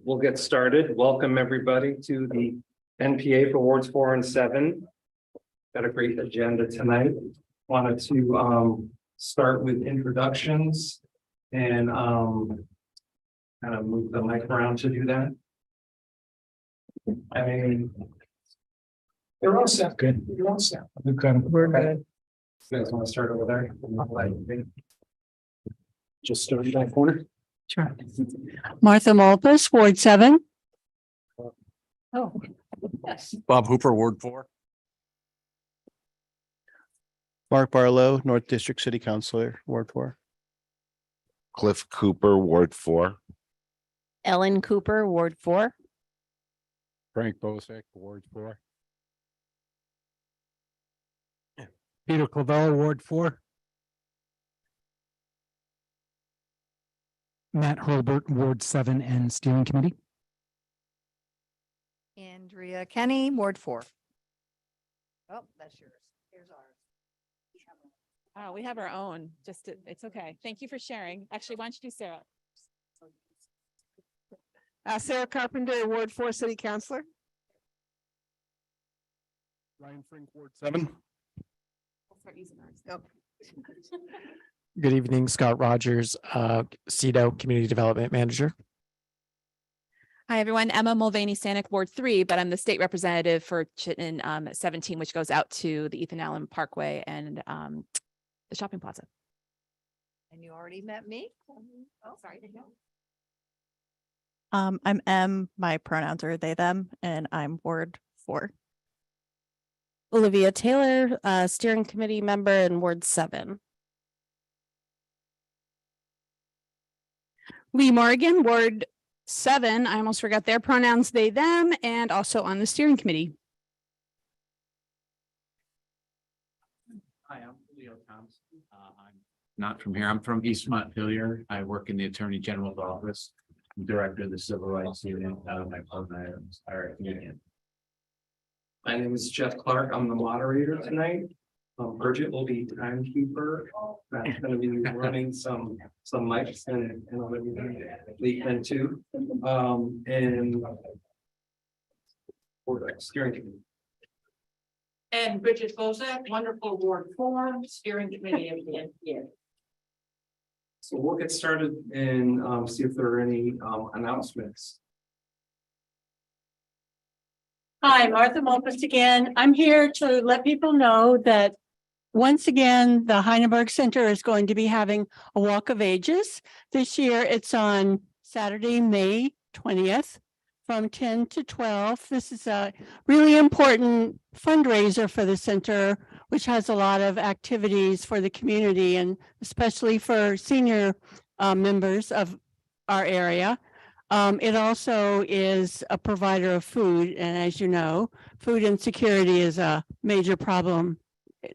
we'll get started. Welcome everybody to the NPA for Wards 4 and 7. Got a great agenda tonight. Wanted to start with introductions and kind of move the mic around to do that. I mean, they're all set. Good. You're all set. We're good. You guys want to start over there? Just start in that corner. Sure. Martha Malpas, Ward 7. Oh, yes. Bob Hooper, Ward 4. Mark Barlow, North District City Councilor, Ward 4. Cliff Cooper, Ward 4. Ellen Cooper, Ward 4. Frank Bosick, Ward 4. Peter Clavel, Ward 4. Matt Hurlbert, Ward 7 and Steering Committee. Andrea Kenny, Ward 4. Oh, that's yours. Here's ours. Oh, we have our own. It's okay. Thank you for sharing. Actually, why don't you do Sarah? Sarah Carpenter, Ward 4 City Councilor. Ryan Frink, Ward 7. We'll start using ours. Yep. Good evening, Scott Rogers, CEDO Community Development Manager. Hi, everyone. Emma Mulvaney Stanek, Ward 3, but I'm the state representative for Chittenden 17, which goes out to the Ethan Allen Parkway and the shopping plaza. And you already met me? Oh, Sorry. I'm M, my pronouns are they, them, and I'm Ward 4. Olivia Taylor, steering committee member in Ward 7. Lee Morgan, Ward 7. I almost forgot their pronouns, they, them, and also on the steering committee. Hi, I'm Leo Thompson. I'm not from here. I'm from East Montpelier. I work in the Attorney General's office. I'm director of the Civil Rights Unit out of my union. My name is Jeff Clark. I'm the moderator tonight. Bridget will be timekeeper. That's going to be running some mics and Lee can too. And for steering committee. And Bridget Bozak, wonderful Ward 4 Steering Committee of the NPA. So we'll get started and see if there are any announcements. Hi, Martha Malpas again. I'm here to let people know that once again, the Heineberg Center is going to be having a Walk of Ages. This year, it's on Saturday, May 20th from 10 to 12. This is a really important fundraiser for the center, which has a lot of activities for the community and especially for senior members of our area. It also is a provider of food. And as you know, food insecurity is a major problem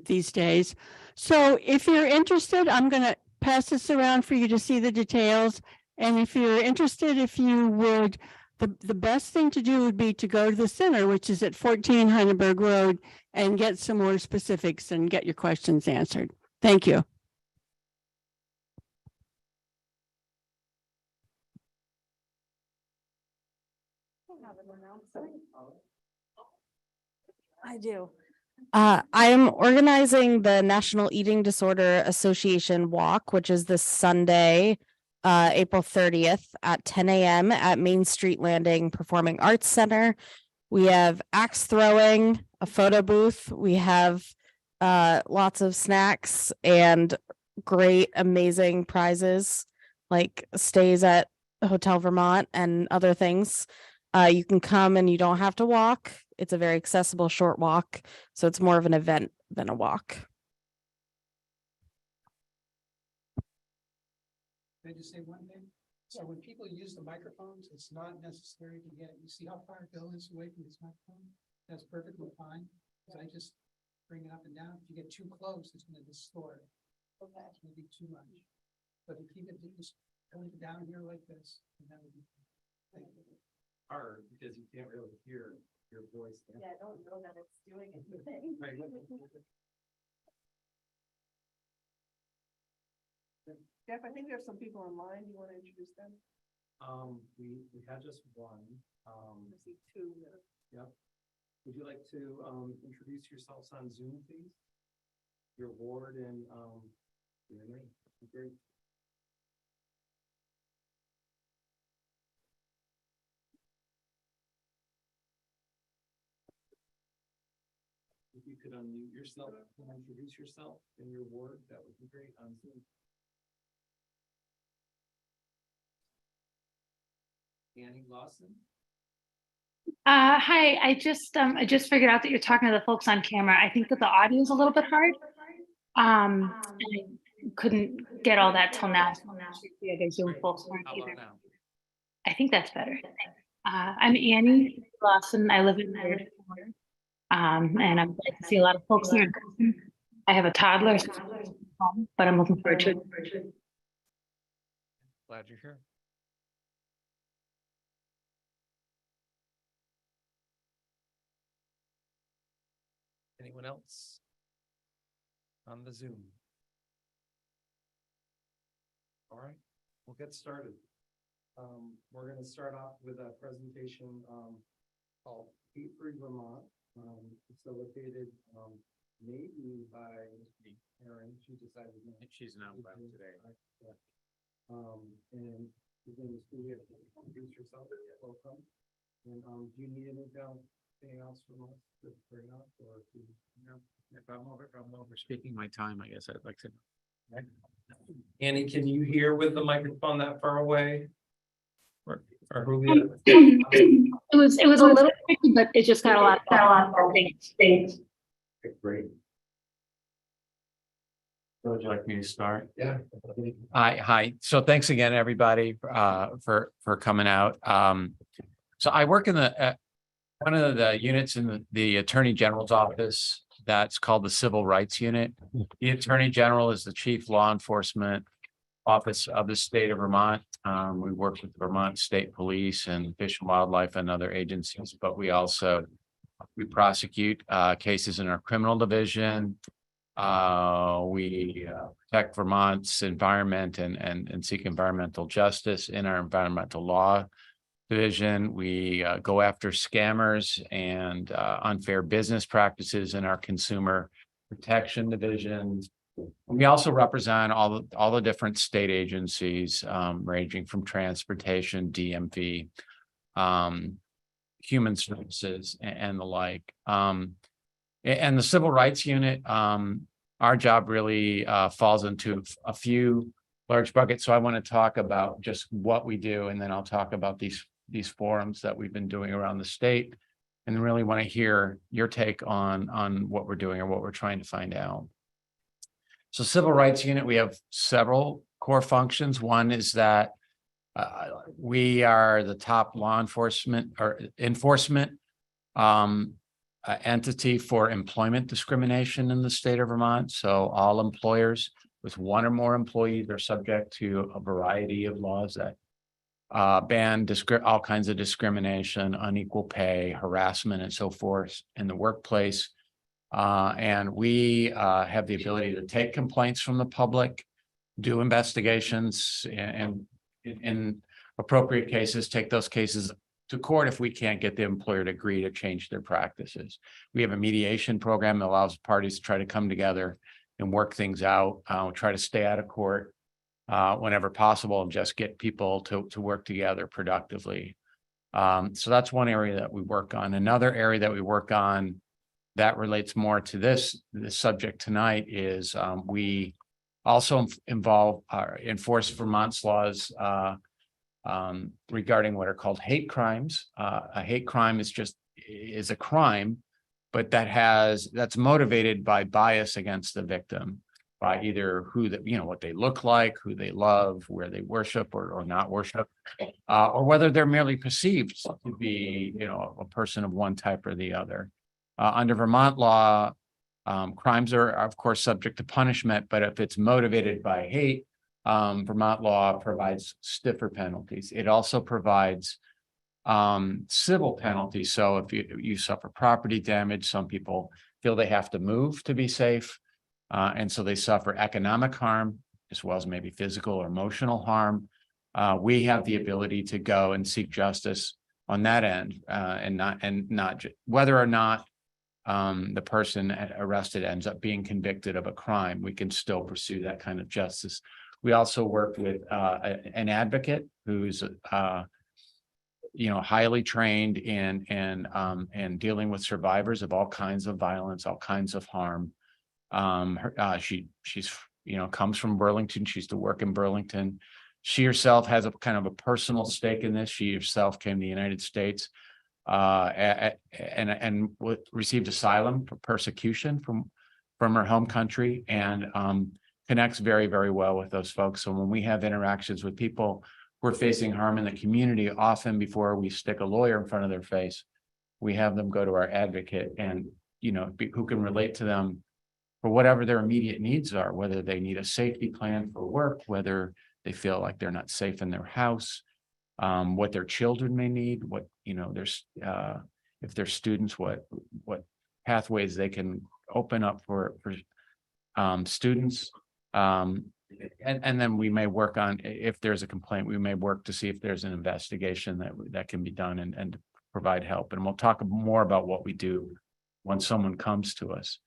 these days. So if you're interested, I'm going to pass this around for you to see the details. And if you're interested, if you would, the best thing to do would be to go to the center, which is at 14 Heineberg Road, and get some more specifics and get your questions answered. Thank you. I do. I'm organizing the National Eating Disorder Association Walk, which is this Sunday, April 30th at 10 a.m. at Main Street Landing Performing Arts Center. We have axe throwing, a photo booth. We have lots of snacks and great, amazing prizes like stays at Hotel Vermont and other things. You can come and you don't have to walk. It's a very accessible short walk, so it's more of an event than a walk. Can I just say one thing? So when people use the microphones, it's not necessary to get, you see how far Bill is away from his microphone? That's perfectly fine, because I just bring it up and down. If you get too close, it's gonna distort. Okay. It's gonna be too much. But if you keep it just going down here like this, that would be Hard because you can't really hear your voice. Yeah, I don't know that it's doing anything. Right. Jeff, I think there's some people online. You want to introduce them? We had just one. Yep. Would you like to introduce yourselves on Zoom, please? Your ward and your name. Great. If you could unmute yourself and introduce yourself and your ward, that would be great on Zoom. Annie Lawson. Hi, I just figured out that you're talking to the folks on camera. I think that the audio is a little bit hard. And I couldn't get all that till now. So I'm not sure if the other Zoom folks aren't How either. about now? I think that's better. I'm Annie Lawson. I live in Vermont. And I'm glad to see a lot of folks here in person. I have a toddler, so but I'm looking forward to it. Glad you're here. Anyone else on the Zoom? All right, we'll get started. We're going to start off with a presentation called Hate Free Vermont, facilitated maybe by Erin. She decided She's not well today. And his name is Julia. Introduce yourself. Welcome. And do you need anything else from us to bring up, or If I'm over speaking my time, I guess I'd like to. Annie, can you hear with the microphone that far away? Or Julia? It was a little tricky, but it just got a lot of things. Okay, great. Would you like me to start? Yeah. Hi. So thanks again, everybody, for coming out. So I work in the one of the units in the Attorney General's office that's called the Civil Rights Unit. The Attorney General is the chief law enforcement office of the state of Vermont. We work with the Vermont State Police and Fish and Wildlife and other agencies, but we prosecute cases in our criminal division. We protect Vermont's environment and seek environmental justice in our environmental law division. We go after scammers and unfair business practices in our consumer protection division. We also represent all the different state agencies, ranging from transportation, DMV, human services, and the like. And the Civil Rights Unit, our job really falls into a few large buckets. So I want to talk about just what we do, and then I'll talk about these forums that we've been doing around the state, and really want to hear your take on what we're doing or what we're trying to find out. So Civil Rights Unit, we have several core functions. One is that we are the top law enforcement or enforcement entity for employment discrimination in the state of Vermont. So all employers with one or more employees are subject to a variety of laws that ban all kinds of discrimination, unequal pay, harassment, and so forth in the workplace. And we have the ability to take complaints from the public, do investigations, and in appropriate cases, take those cases to court if we can't get the employer to agree to change their practices. We have a mediation program that allows parties to try to come together and work things out, try to stay out of court whenever possible, and just get people to work together productively. So that's one area that we work on. Another area that we work on that relates more to this subject tonight is we also enforce Vermont's laws regarding what are called hate crimes. A hate crime is a crime, but that's motivated by bias against the victim, by either what they look like, who they love, where they worship or not worship, or whether they're merely perceived to be, a person of one type or the other. Under Vermont law, crimes are, of course, subject to punishment, but if it's motivated by hate, Vermont law provides stiffer penalties. It also provides civil penalties. So if you suffer property damage, some people feel they have to move to be safe. And so they suffer economic harm as well as maybe physical or emotional harm. we have the ability to go and seek justice on that end, and not whether or not the person arrested ends up being convicted of a crime, we can still pursue that kind of justice. We also work with an advocate who's highly trained in dealing with survivors of all kinds of violence, all kinds of harm. She's comes from Burlington. She used to work in Burlington. She herself has a kind of a personal stake in this. She herself came to the United States and received asylum for persecution from her home country, and connects very, very well with those folks. So when we have interactions with people who are facing harm in the community, often before we stick a lawyer in front of their face, we have them go to our advocate and who can relate to them for whatever their immediate needs are, whether they need a safety plan for work, whether they feel like they're not safe in their house, what their children may need, what if they're students, what pathways they can open up for students. And then we may work on, if there's a complaint, we may work to see if there's an investigation that can be done and provide help. And we'll talk more about what we do when someone comes to us.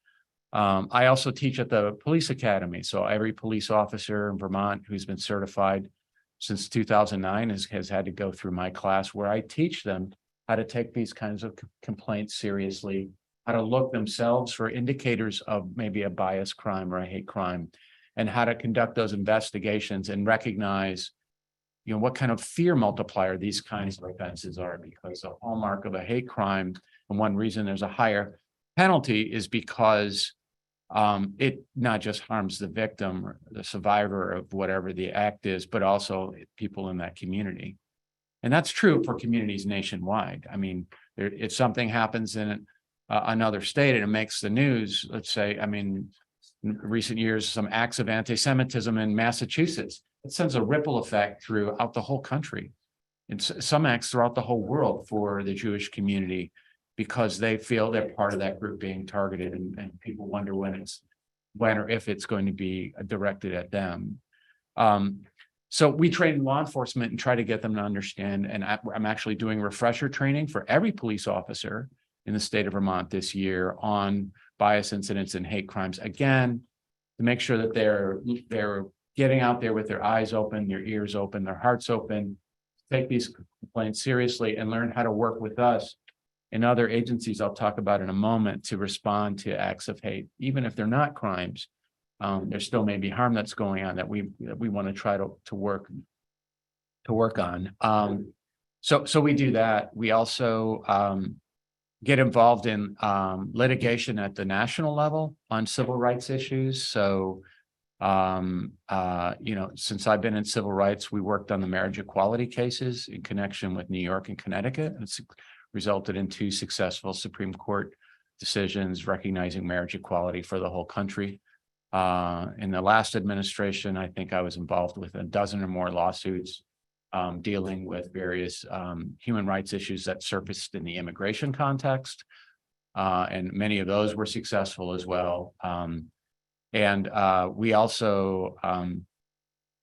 I also teach at the police academy. So every police officer in Vermont who's been certified since 2009 has had to go through my class, where I teach them how to take these kinds of complaints seriously, how to look themselves for indicators of maybe a bias crime or a hate crime, and how to conduct those investigations and recognize what kind of fear multiplier these kinds of offenses are, because the hallmark of a hate crime, and one reason there's a higher penalty, is because it not just harms the victim or the survivor of whatever the act is, but also people in that community. And that's true for communities nationwide. I mean, if something happens in another state and it makes the news, let's say, in recent years, some acts of anti-Semitism in Massachusetts, it sends a ripple effect throughout the whole country. And some acts throughout the whole world for the Jewish community, because they feel they're part of that group being targeted, and people wonder when or if it's going to be directed at them. So we train law enforcement and try to get them to understand, and I'm actually doing refresher training for every police officer in the state of Vermont this year on bias incidents and hate crimes, again, to make sure that they're getting out there with their eyes open, their ears open, their hearts open, take these complaints seriously, and learn how to work with us and other agencies I'll talk about in a moment to respond to acts of hate. Even if they're not crimes, there still may be harm that's going on that we want to try to work on. So we do that. We also get involved in litigation at the national level on civil rights issues. So since I've been in civil rights, we worked on the marriage equality cases in connection with New York and Connecticut. It's resulted in 2 successful Supreme Court decisions recognizing marriage equality for the whole country. In the last administration, I think I was involved with a dozen or more lawsuits dealing with various human rights issues that surfaced in the immigration context. And many of those were successful as well. And we also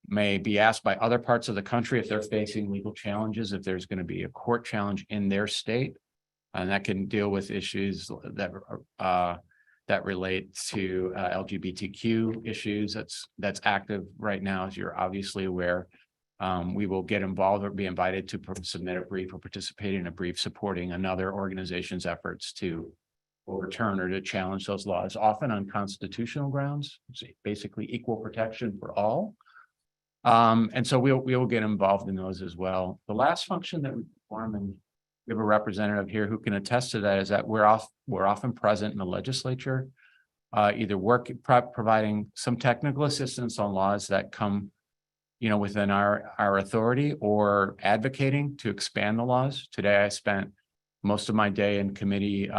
may be asked by other parts of the country if they're facing legal challenges, if there's going to be a court challenge in their state, and that can deal with issues that relate to LGBTQ issues. That's active right now, as you're obviously aware. We will get involved or be invited to submit a brief or participate in a brief supporting another organization's efforts to overturn or to challenge those laws, often on constitutional grounds, basically equal protection for all. And so we will get involved in those as well. The last function that we perform, and we have a representative here who can attest to that, is that we're often present in the legislature, either providing some technical assistance on laws that come, within our authority, or advocating to expand the laws. Today, I spent most of my day in committee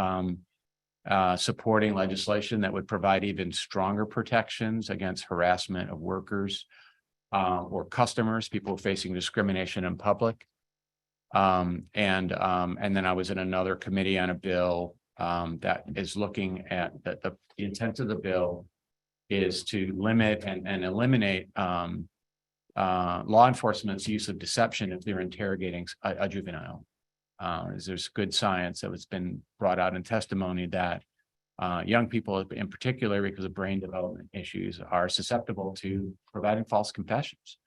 supporting legislation that would provide even stronger protections against harassment of workers or customers, people facing discrimination in public. And then I was in another committee on a bill that is looking at the intent of the bill is to limit and eliminate law enforcement's use of deception if they're interrogating a juvenile. There's good science that has been brought out in testimony that young people in particular, because of brain development issues, are susceptible to providing false confessions.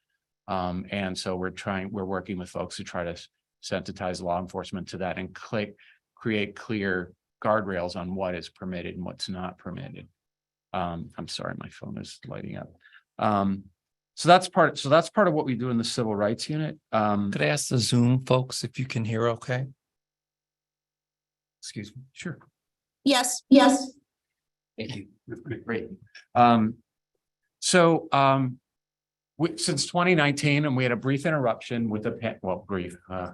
And so we're working with folks to try to sensitize law enforcement to that and create clear guardrails on what is permitted and what's not permitted. I'm sorry, my phone is lighting up. So that's part of what we do in the civil rights unit. Could I ask the Zoom folks if you can hear okay? Excuse me. Sure. Yes. Thank you. Great. Since 2019, and we had a brief interruption with the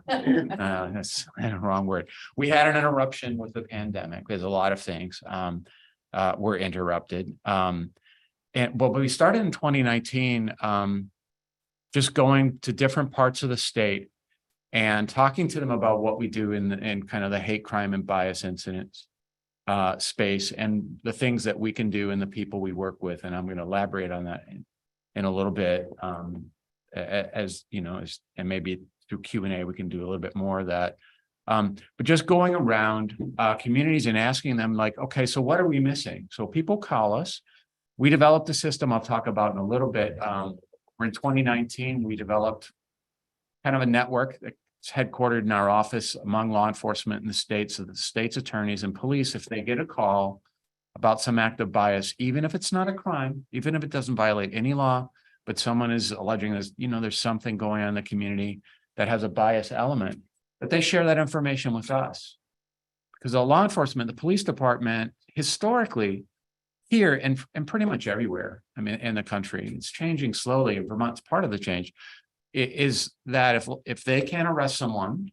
that's the wrong word. We had an interruption with the pandemic. There's a lot of things were interrupted. But we started in 2019, just going to different parts of the state and talking to them about what we do in kind of the hate crime and bias incidents space and the things that we can do and the people we work with. And I'm going to elaborate on that in a little bit, as you know, and maybe through Q&A we can do a little bit more of that. But just going around communities and asking them, like, okay, so what are we missing? So people call us. We developed a system I'll talk about in a little bit. Where in 2019 we developed kind of a network that's headquartered in our office among law enforcement in the state, so that the state's attorneys and police, if they get a call about some act of bias, even if it's not a crime, even if it doesn't violate any law, but someone is alleging there's something going on in the community that has a bias element, that they share that information with us. Because the law enforcement, the police department, historically, here and pretty much everywhere, I mean, in the country, it's changing slowly, and Vermont's part of the change, is that if they can't arrest someone,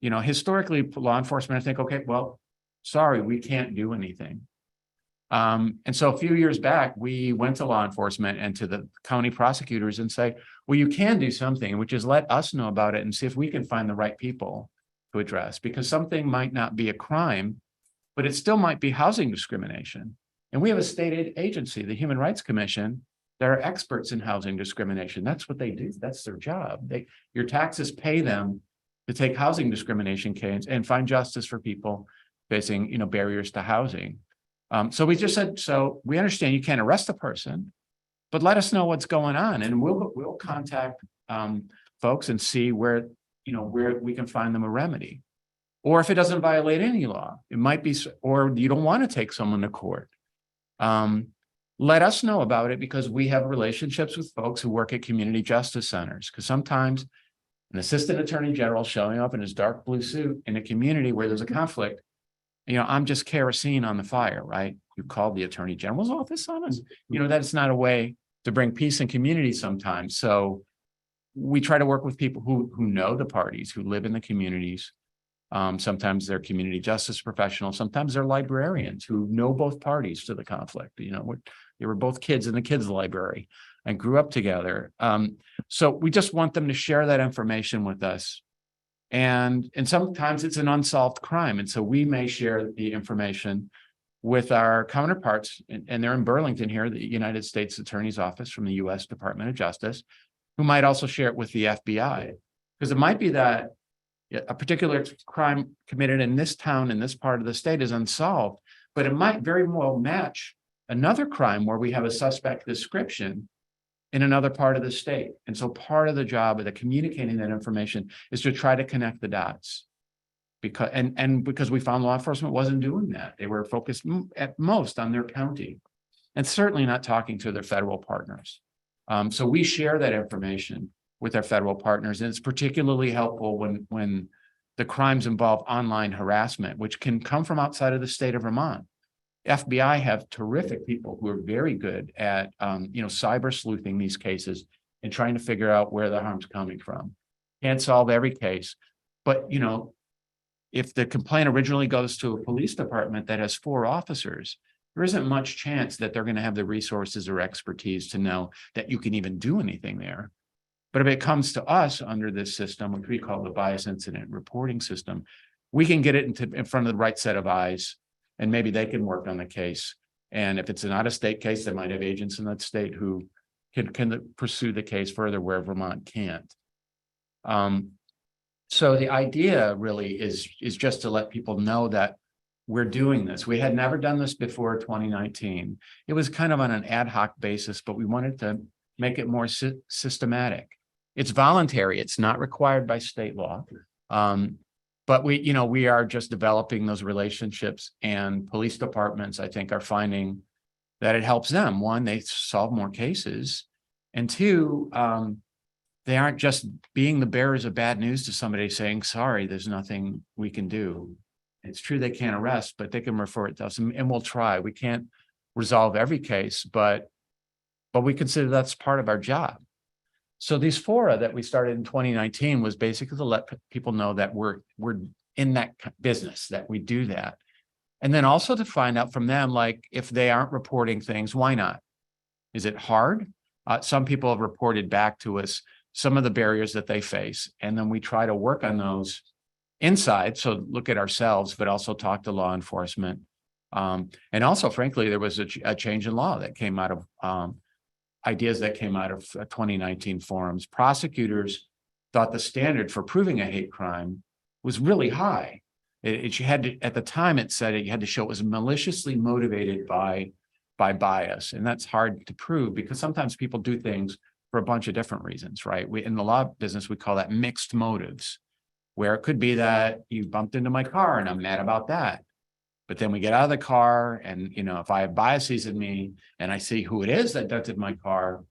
historically, law enforcement, I think, okay, well, sorry, we can't do anything. And so a few years back, we went to law enforcement and to the county prosecutors and say, well, you can do something, which is let us know about it and see if we can find the right people to address, because something might not be a crime, but it still might be housing discrimination. And we have a state agency, the Human Rights Commission, that are experts in housing discrimination. That's what they do. That's their job. Your taxes pay them to take housing discrimination cases and find justice for people facing, barriers to housing. So we just said, so we understand you can't arrest a person, but let us know what's going on, and we'll contact folks and see where we can find them a remedy. Or if it doesn't violate any law, it might be, or you don't want to take someone to court. Let us know about it, because we have relationships with folks who work at community justice centers. Because sometimes an assistant attorney general showing up in his dark blue suit in a community where there's a conflict, I'm just kerosene on the fire, right? You call the attorney general's office on us. That's not a way to bring peace in community sometimes. So we try to work with people who know the parties, who live in the communities. Sometimes they're community justice professionals. Sometimes they're librarians who know both parties to the conflict. They were both kids in the kids' library and grew up together. So we just want them to share that information with us. And sometimes it's an unsolved crime. And so we may share the information with our counterparts, and they're in Burlington here, the United States Attorney's Office from the U.S. Department of Justice, who might also share it with the FBI. Because it might be that a particular crime committed in this town, in this part of the state, is unsolved, but it might very well match another crime where we have a suspect description in another part of the state. And so part of the job of the communicating that information is to try to connect the dots. Because we found law enforcement wasn't doing that. They were focused at most on their county and certainly not talking to their federal partners. So we share that information with our federal partners. And it's particularly helpful when the crimes involve online harassment, which can come from outside of the state of Vermont. FBI have terrific people who are very good at, cyber sleuthing these cases and trying to figure out where the harm's coming from. Can't solve every case, but, if the complaint originally goes to a police department that has 4 officers, there isn't much chance that they're going to have the resources or expertise to know that you can even do anything there. But if it comes to us under this system, which we call the bias incident reporting system, we can get it in front of the right set of eyes, and maybe they can work on the case. And if it's an out-of-state case, they might have agents in that state who can pursue the case further where Vermont can't. So the idea really is just to let people know that we're doing this. We had never done this before 2019. It was kind of on an ad hoc basis, but we wanted to make it more systematic. It's voluntary. It's not required by state law. But we are just developing those relationships, and police departments, I think, are finding that it helps them. One, they solve more cases, and two, they aren't just being the bearers of bad news to somebody saying, sorry, there's nothing we can do. It's true they can't arrest, but they can refer it to us, and we'll try. We can't resolve every case, but we consider that's part of our job. So these fora that we started in 2019 was basically to let people know that we're in that business, that we do that. And then also to find out from them, like, if they aren't reporting things, why not? Is it hard? Some people have reported back to us some of the barriers that they face, and then we try to work on those inside. So look at ourselves, but also talk to law enforcement. And also, frankly, there was a change in law that came out of ideas that came out of 2019 forums. Prosecutors thought the standard for proving a hate crime was really high. You had to, at the time, it said you had to show it was maliciously motivated by bias, and that's hard to prove because sometimes people do things for a bunch of different reasons, right? In the law business, we call that mixed motives, where it could be that you bumped into my car and I'm mad about that. But then we get out of the car and, if I have biases in me and I see who it is that dented my car,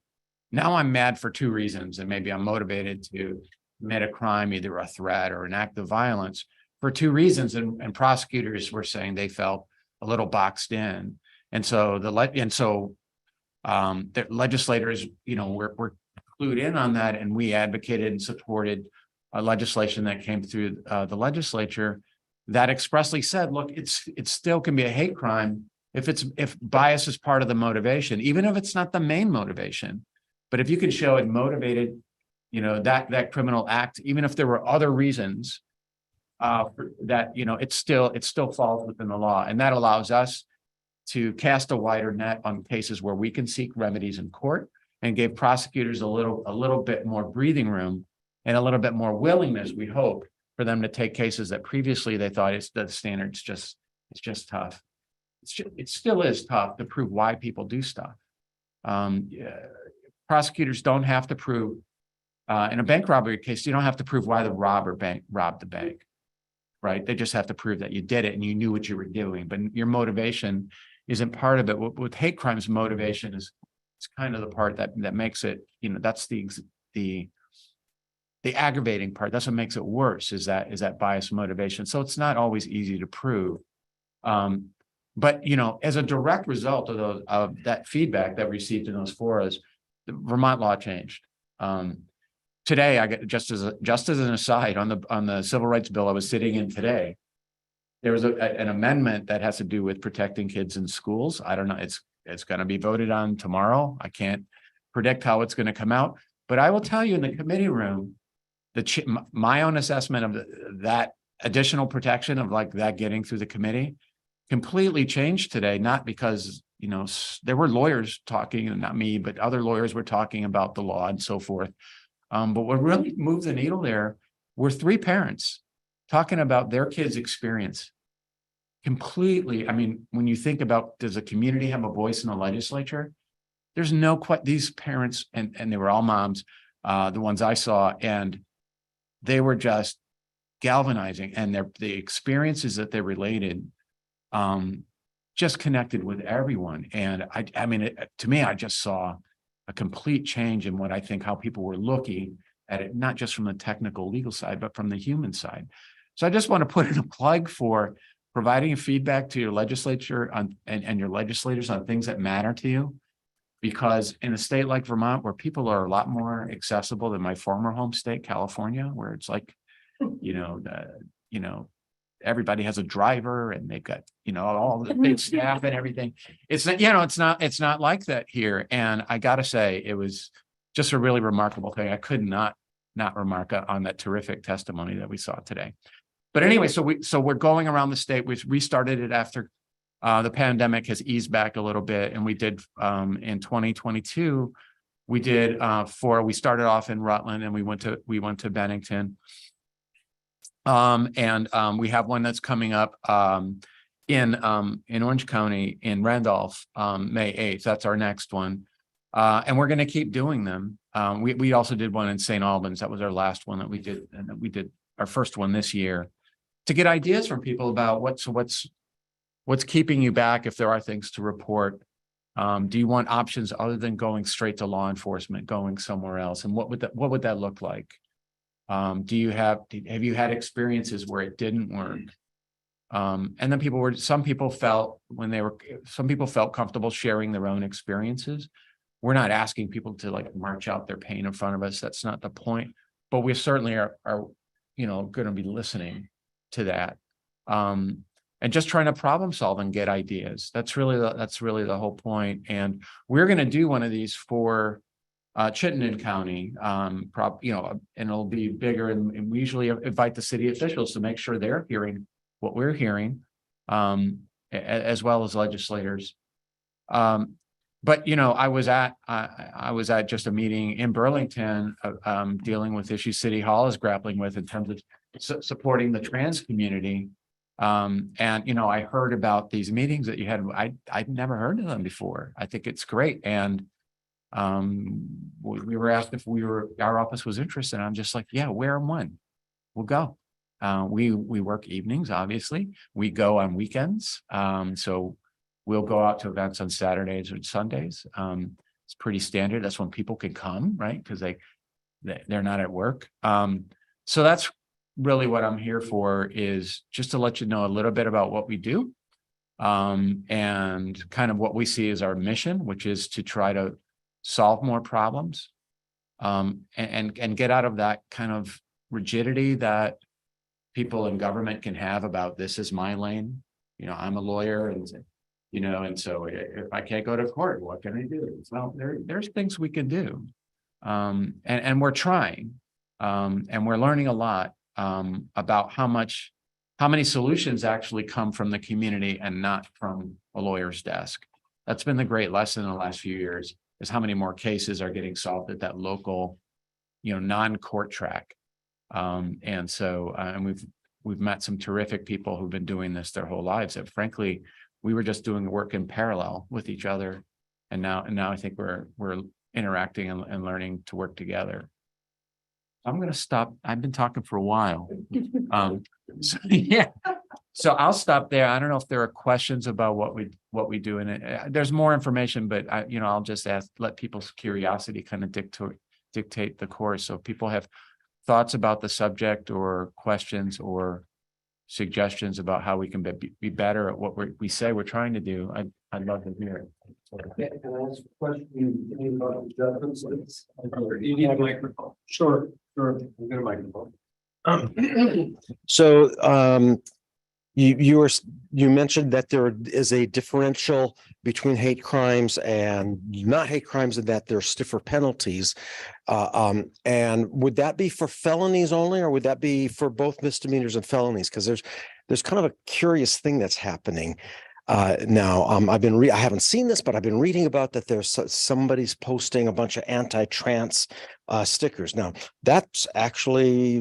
now I'm mad for two reasons. And maybe I'm motivated to commit a crime, either a threat or an act of violence, for two reasons. And prosecutors were saying they felt a little boxed in. And so the legislators, we're clued in on that, and we advocated and supported a legislation that came through the legislature that expressly said, look, it still can be a hate crime if bias is part of the motivation, even if it's not the main motivation. But if you can show it motivated, that criminal act, even if there were other reasons that, it still falls within the law, and that allows us to cast a wider net on cases where we can seek remedies in court, and gave prosecutors a little bit more breathing room and a little bit more willingness, we hope, for them to take cases that previously they thought the standards it's just tough. It still is tough to prove why people do stuff. Prosecutors don't have to prove in a bank robbery case, you don't have to prove why the robber robbed the bank, right? They just have to prove that you did it and you knew what you were doing, but your motivation isn't part of it. With hate crimes, motivation is kind of the part that makes it, that's the aggravating part. That's what makes it worse, is that bias motivation. So it's not always easy to prove. But as a direct result of that feedback that we received in those forums, the Vermont law changed. Today, I get just as an aside on the civil rights bill I was sitting in today, there was an amendment that has to do with protecting kids in schools. I don't know. It's going to be voted on tomorrow. I can't predict how it's going to come out, but I will tell you in the committee room, my own assessment of that additional protection of like that getting through the committee completely changed today. Not because there were lawyers talking, and not me, but other lawyers were talking about the law and so forth. But what really moved the needle there were three parents talking about their kids' experience. Completely. I mean, when you think about, does a community have a voice in the legislature? There's these parents, and they were all moms, the ones I saw, and they were just galvanizing, and the experiences that they related just connected with everyone. And I mean, to me, I just saw a complete change in what I think how people were looking at it, not just from the technical legal side, but from the human side. So I just want to put in a plug for providing feedback to your legislature and your legislators on things that matter to you. Because in a state like Vermont, where people are a lot more accessible than my former home state, California, where it's like, everybody has a driver and they've got, all the big staff and everything. It's not, it's not like that here. And I got to say, it was just a really remarkable thing. I could not remark on that terrific testimony that we saw today. But anyway, so we're going around the state. We restarted it after the pandemic has eased back a little bit. And we did in 2022, We did we started off in Rutland and we went to Bennington. We have one that's coming up in Orange County in Randolph, May 8th. That's our next one. And we're going to keep doing them. We also did one in St. Albans. That was our last one that we did, and we did our first one this year to get ideas from people about what's keeping you back if there are things to report. Do you want options other than going straight to law enforcement, going somewhere else? And what would that look like? Have you had experiences where it didn't work? And then some people felt comfortable sharing their own experiences. We're not asking people to like march out their pain in front of us. That's not the point, but we certainly are going to be listening to that. And just trying to problem solve and get ideas. That's really the whole point. And we're going to do one of these for Chittenden County, and it'll be bigger. And we usually invite the city officials to make sure they're hearing what we're hearing, as well as legislators. But I was at just a meeting in Burlington, dealing with issues City Hall is grappling with in terms of supporting the trans community. And I heard about these meetings that you had. I'd never heard of them before. I think it's great. And we were asked if our office was interested. I'm just like, yeah, where and when? We'll go. We work evenings, obviously. We go on weekends. So we'll go out to events on Saturdays and Sundays. It's pretty standard. That's when people can come, right? Because they're not at work. So that's really what I'm here for, is just to let you know a little bit about what we do, and kind of what we see as our mission, which is to try to solve more problems, and get out of that kind of rigidity that people in government can have about this is my lane. I'm a lawyer, and so if I can't go to court, what can I do? Well, there's things we can do, and we're trying, and we're learning a lot about how many solutions actually come from the community and not from a lawyer's desk. That's been the great lesson in the last few years, is how many more cases are getting solved at that local, non-court track. And we've met some terrific people who've been doing this their whole lives. And frankly, we were just doing work in parallel with each other. And now I think we're interacting and learning to work together. I'm going to stop. I've been talking for a while. So I'll stop there. I don't know if there are questions about what we do in it. There's more information, but I'll just let people's curiosity kind of dictate the course. So if people have thoughts about the subject or questions or suggestions about how we can be better at what we say we're trying to do, I'd love to hear it. Yeah, can I ask a question about adjustments? You need a microphone. Sure. We'll get a microphone. So you mentioned that there is a differential between hate crimes and not hate crimes, and that there are stiffer penalties. And would that be for felonies only, or would that be for both misdemeanors and felonies? Because there's kind of a curious thing that's happening now. I haven't seen this, but I've been reading about that. There's somebody's posting a bunch of anti-trans stickers. Now that's actually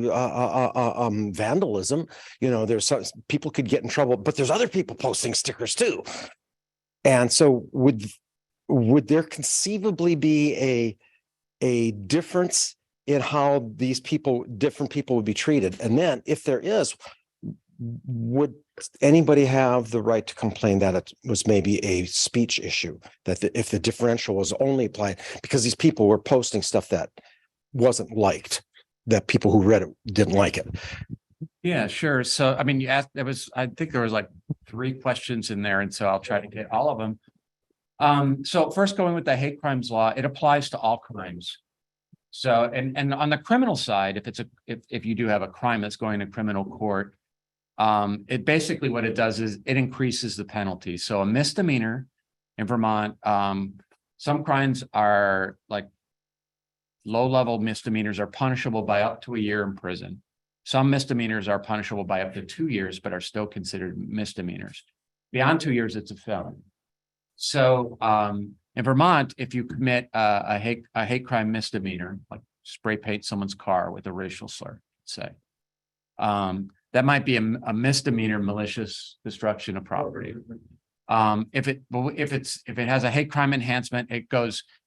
vandalism. There's some people could get in trouble, but there's other people posting stickers too. And so would there conceivably be a difference in how different people would be treated? And then if there is, would anybody have the right to complain that it was maybe a speech issue, that if the differential was only applied because these people were posting stuff that wasn't liked, that people who read it didn't like it? Yeah, sure. So, you asked, I think there was like 3 questions in there, and so I'll try to get all of them. So first, going with the hate crimes law, it applies to all crimes. So, and on the criminal side, if you do have a crime that's going to criminal court, it basically, what it does is it increases the penalty. So a misdemeanor in Vermont, some crimes are like low-level misdemeanors are punishable by up to a year in prison. Some misdemeanors are punishable by up to 2 years, but are still considered misdemeanors. Beyond 2 years, it's a felony. So In Vermont, if you commit a hate crime misdemeanor, like spray paint someone's car with a racial slur, say, that might be a misdemeanor malicious destruction of property. If it has a hate crime enhancement, if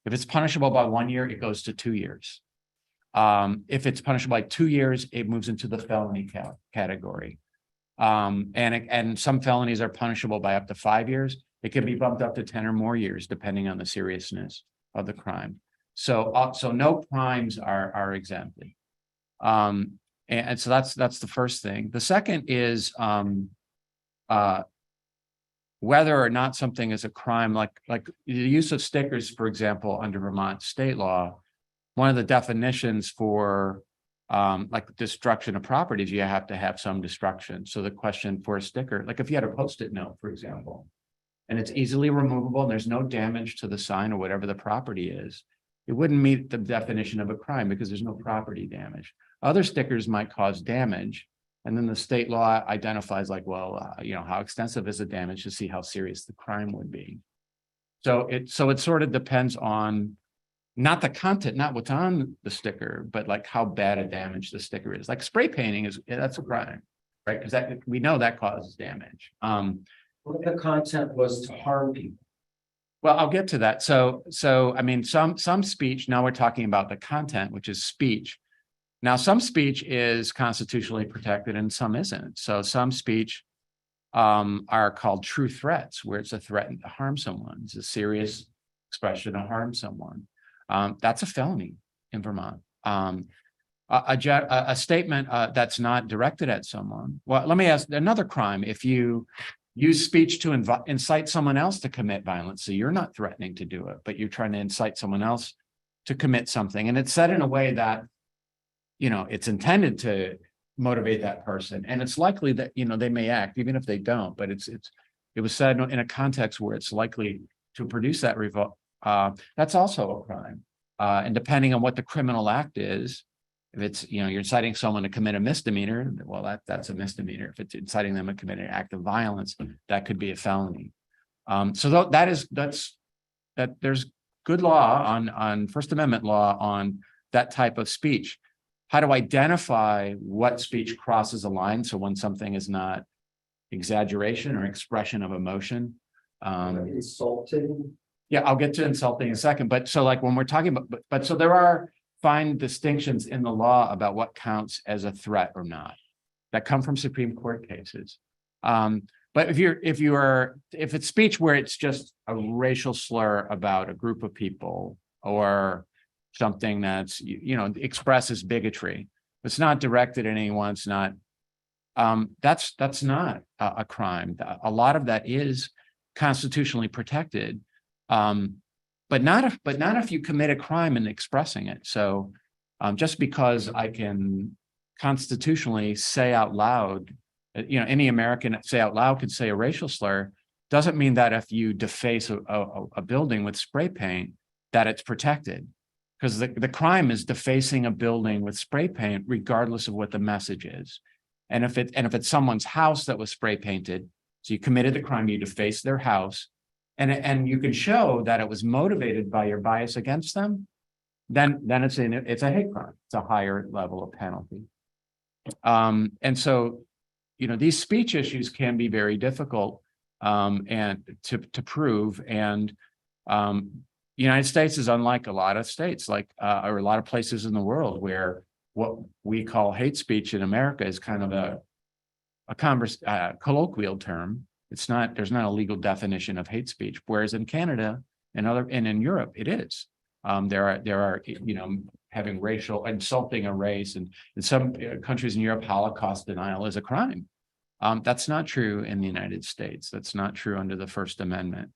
it's punishable by 1 year, it goes to 2 years. If it's punishable by 2 years, it moves into the felony category. And some felonies are punishable by up to 5 years. It can be bumped up to 10 or more years, depending on the seriousness of the crime. So no crimes are exempted. And so that's the first thing. The second is whether or not something is a crime, like the use of stickers, for example, under Vermont state law. One of the definitions for like destruction of properties, you have to have some destruction. So the question for a sticker, like if you had a Post-it note, for example, and it's easily removable and there's no damage to the sign or whatever the property is, it wouldn't meet the definition of a crime because there's no property damage. Other stickers might cause damage. And then the state law identifies like, well, how extensive is the damage to see how serious the crime would be. So it sort of depends on not the content, not what's on the sticker, but like how bad a damage the sticker is. Like spray painting that's a crime, right? Because we know that causes damage. What if the content was to harm people? Well, I'll get to that. So I mean, some speech, now we're talking about the content, which is speech. Now, some speech is constitutionally protected and some isn't. So some speech are called true threats, where it's a threat to harm someone. It's a serious expression to harm someone. That's a felony in Vermont. A statement that's not directed at someone. Well, let me ask another crime. If you use speech to incite someone else to commit violence, so you're not threatening to do it, but you're trying to incite someone else to commit something, and it's said in a way that it's intended to motivate that person, and it's likely that they may act even if they don't. But it was said in a context where it's likely to produce that revolt. That's also a crime, and depending on what the criminal act is, if it's you're inciting someone to commit a misdemeanor, well, that's a misdemeanor. If it's inciting them to commit an act of violence, that could be a felony. So there's good law on First Amendment law on that type of speech. How to identify what speech crosses a line. So when something is not exaggeration or expression of emotion. Insulting. Yeah, I'll get to insulting in a second. But so like when we're talking about, but so there are fine distinctions in the law about what counts as a threat or not that come from Supreme Court cases. But if it's speech where it's just a racial slur about a group of people or something that's expresses bigotry, it's not directed at anyone, it's not that's not a crime. A lot of that is constitutionally protected, but not if you commit a crime in expressing it. So just because I can constitutionally say out loud, any American say out loud could say a racial slur, doesn't mean that if you deface a building with spray paint that it's protected. Because the crime is defacing a building with spray paint, regardless of what the message is. And if it's someone's house that was spray painted, so you committed the crime, you defaced their house, and you can show that it was motivated by your bias against them, then it's a hate crime. It's a higher level of penalty. And so, these speech issues can be very difficult and to prove. And the United States is unlike a lot of states, or a lot of places in the world where what we call hate speech in America is kind of a colloquial term. There's not a legal definition of hate speech, whereas in Canada and in Europe, it is. There are having insulting a race, and in some countries in Europe, Holocaust denial is a crime. That's not true in the United States. That's not true under the First Amendment.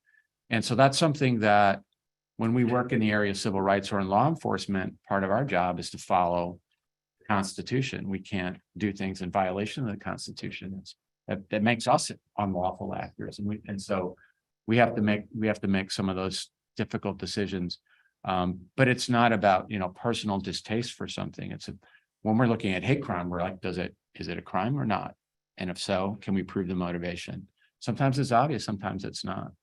And so that's something that when we work in the area of civil rights or in law enforcement, part of our job is to follow the Constitution. We can't do things in violation of the Constitution. That makes us unlawful actors, and so we have to make some of those difficult decisions. But it's not about personal distaste for something. When we're looking at hate crime, we're like, is it a crime or not? And if so, can we prove the motivation? Sometimes it's obvious, sometimes it's not.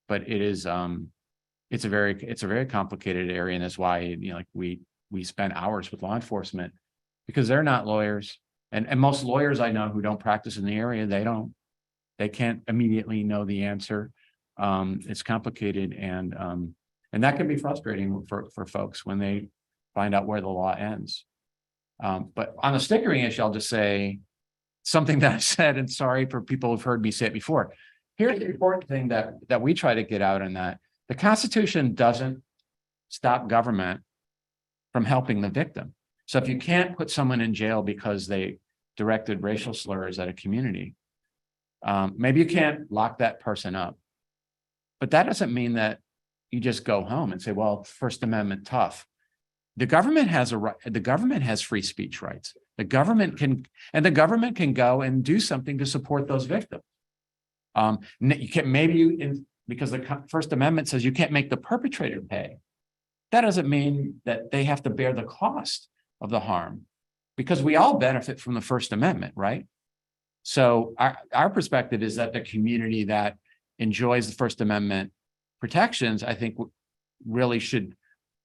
But it is it's a very complicated area, and that's why, you know, like we spend hours with law enforcement because they're not lawyers. And most lawyers I know who don't practice in the area, they can't immediately know the answer. It's complicated, and that can be frustrating for folks when they find out where the law ends. But on the stickering issue, I'll just say something that I said, and sorry for people who've heard me say it before. Here's the important thing that we try to get out in that the Constitution doesn't stop government from helping the victim. So if you can't put someone in jail because they directed racial slurs at a community, maybe you can't lock that person up. But that doesn't mean that you just go home and say, well, First Amendment tough. The government has a right, the government has free speech rights. The government can go and do something to support those victims. You can't, because the First Amendment says you can't make the perpetrator pay. That doesn't mean that they have to bear the cost of the harm, because we all benefit from the First Amendment, right? So our perspective is that the community that enjoys the First Amendment protections, I think, really should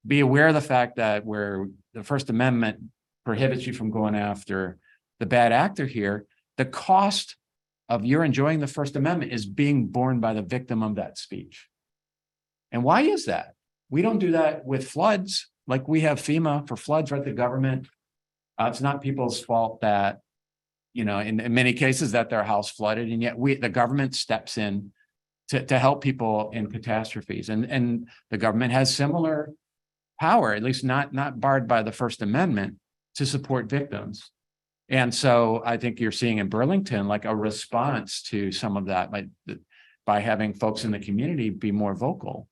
be aware of the fact that where the First Amendment prohibits you from going after the bad actor here, the cost of your enjoying the First Amendment is being borne by the victim of that speech. And why is that? We don't do that with floods. Like we have FEMA for floods, right? The government, it's not people's fault that, you know, in many cases that their house flooded, and yet the government steps in to help people in catastrophes. And the government has similar power, at least not barred by the First Amendment, to support victims. And so I think you're seeing in Burlington like a response to some of that by having folks in the community be more vocal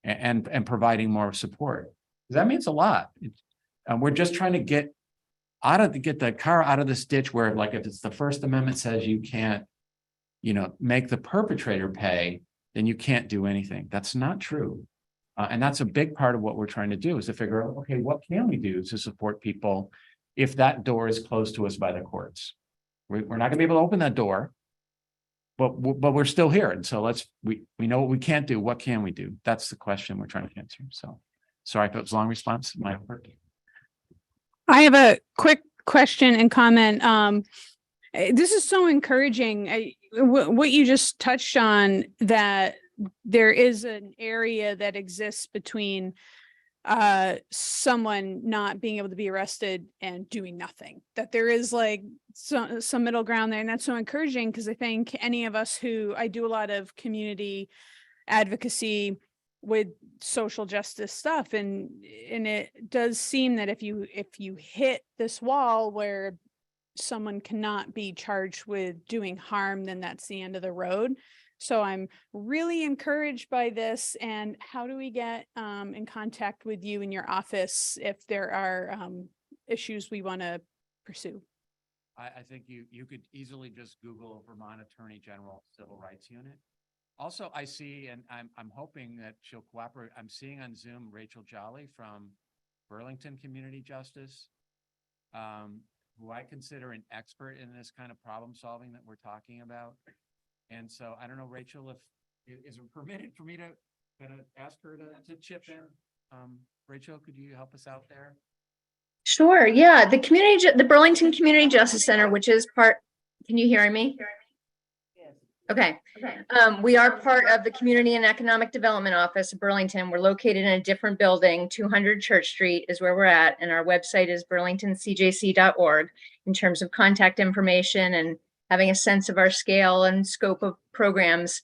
and providing more support. That means a lot. We're just trying to get the car out of this ditch where, like, if it's the First Amendment says you can't, you know, make the perpetrator pay, then you can't do anything. That's not true. And that's a big part of what we're trying to do, is to figure out, okay, what can we do to support people if that door is closed to us by the courts? We're not going to be able to open that door, but we're still here. And so we know what we can't do. What can we do? That's the question we're trying to answer. So sorry if it was a long response. My part. I have a quick question and comment. This is so encouraging. What you just touched on, that there is an area that exists between someone not being able to be arrested and doing nothing, that there is like some middle ground there. And that's so encouraging, because I think any of us I do a lot of community advocacy with social justice stuff, and it does seem that if you hit this wall where someone cannot be charged with doing harm, then that's the end of the road. So I'm really encouraged by this. And how do we get in contact with you in your office if there are issues we want to pursue? I think you could easily just Google Vermont Attorney General Civil Rights Unit. Also, I see, and I'm hoping that she'll cooperate. I'm seeing on Zoom Rachel Jolly from Burlington Community Justice, who I consider an expert in this kind of problem solving that we're talking about. And so I don't know, Rachel, if is it permitted for me to kind of ask her to chip in? Rachel, could you help us out there? Sure. Yeah. The Burlington Community Justice Center, which is can you hear me? Okay. We are part of the Community and Economic Development Office of Burlington. We're located in a different building. 200 Church Street is where we're at. And our website is burlingtoncjc.org in terms of contact information and having a sense of our scale and scope of programs.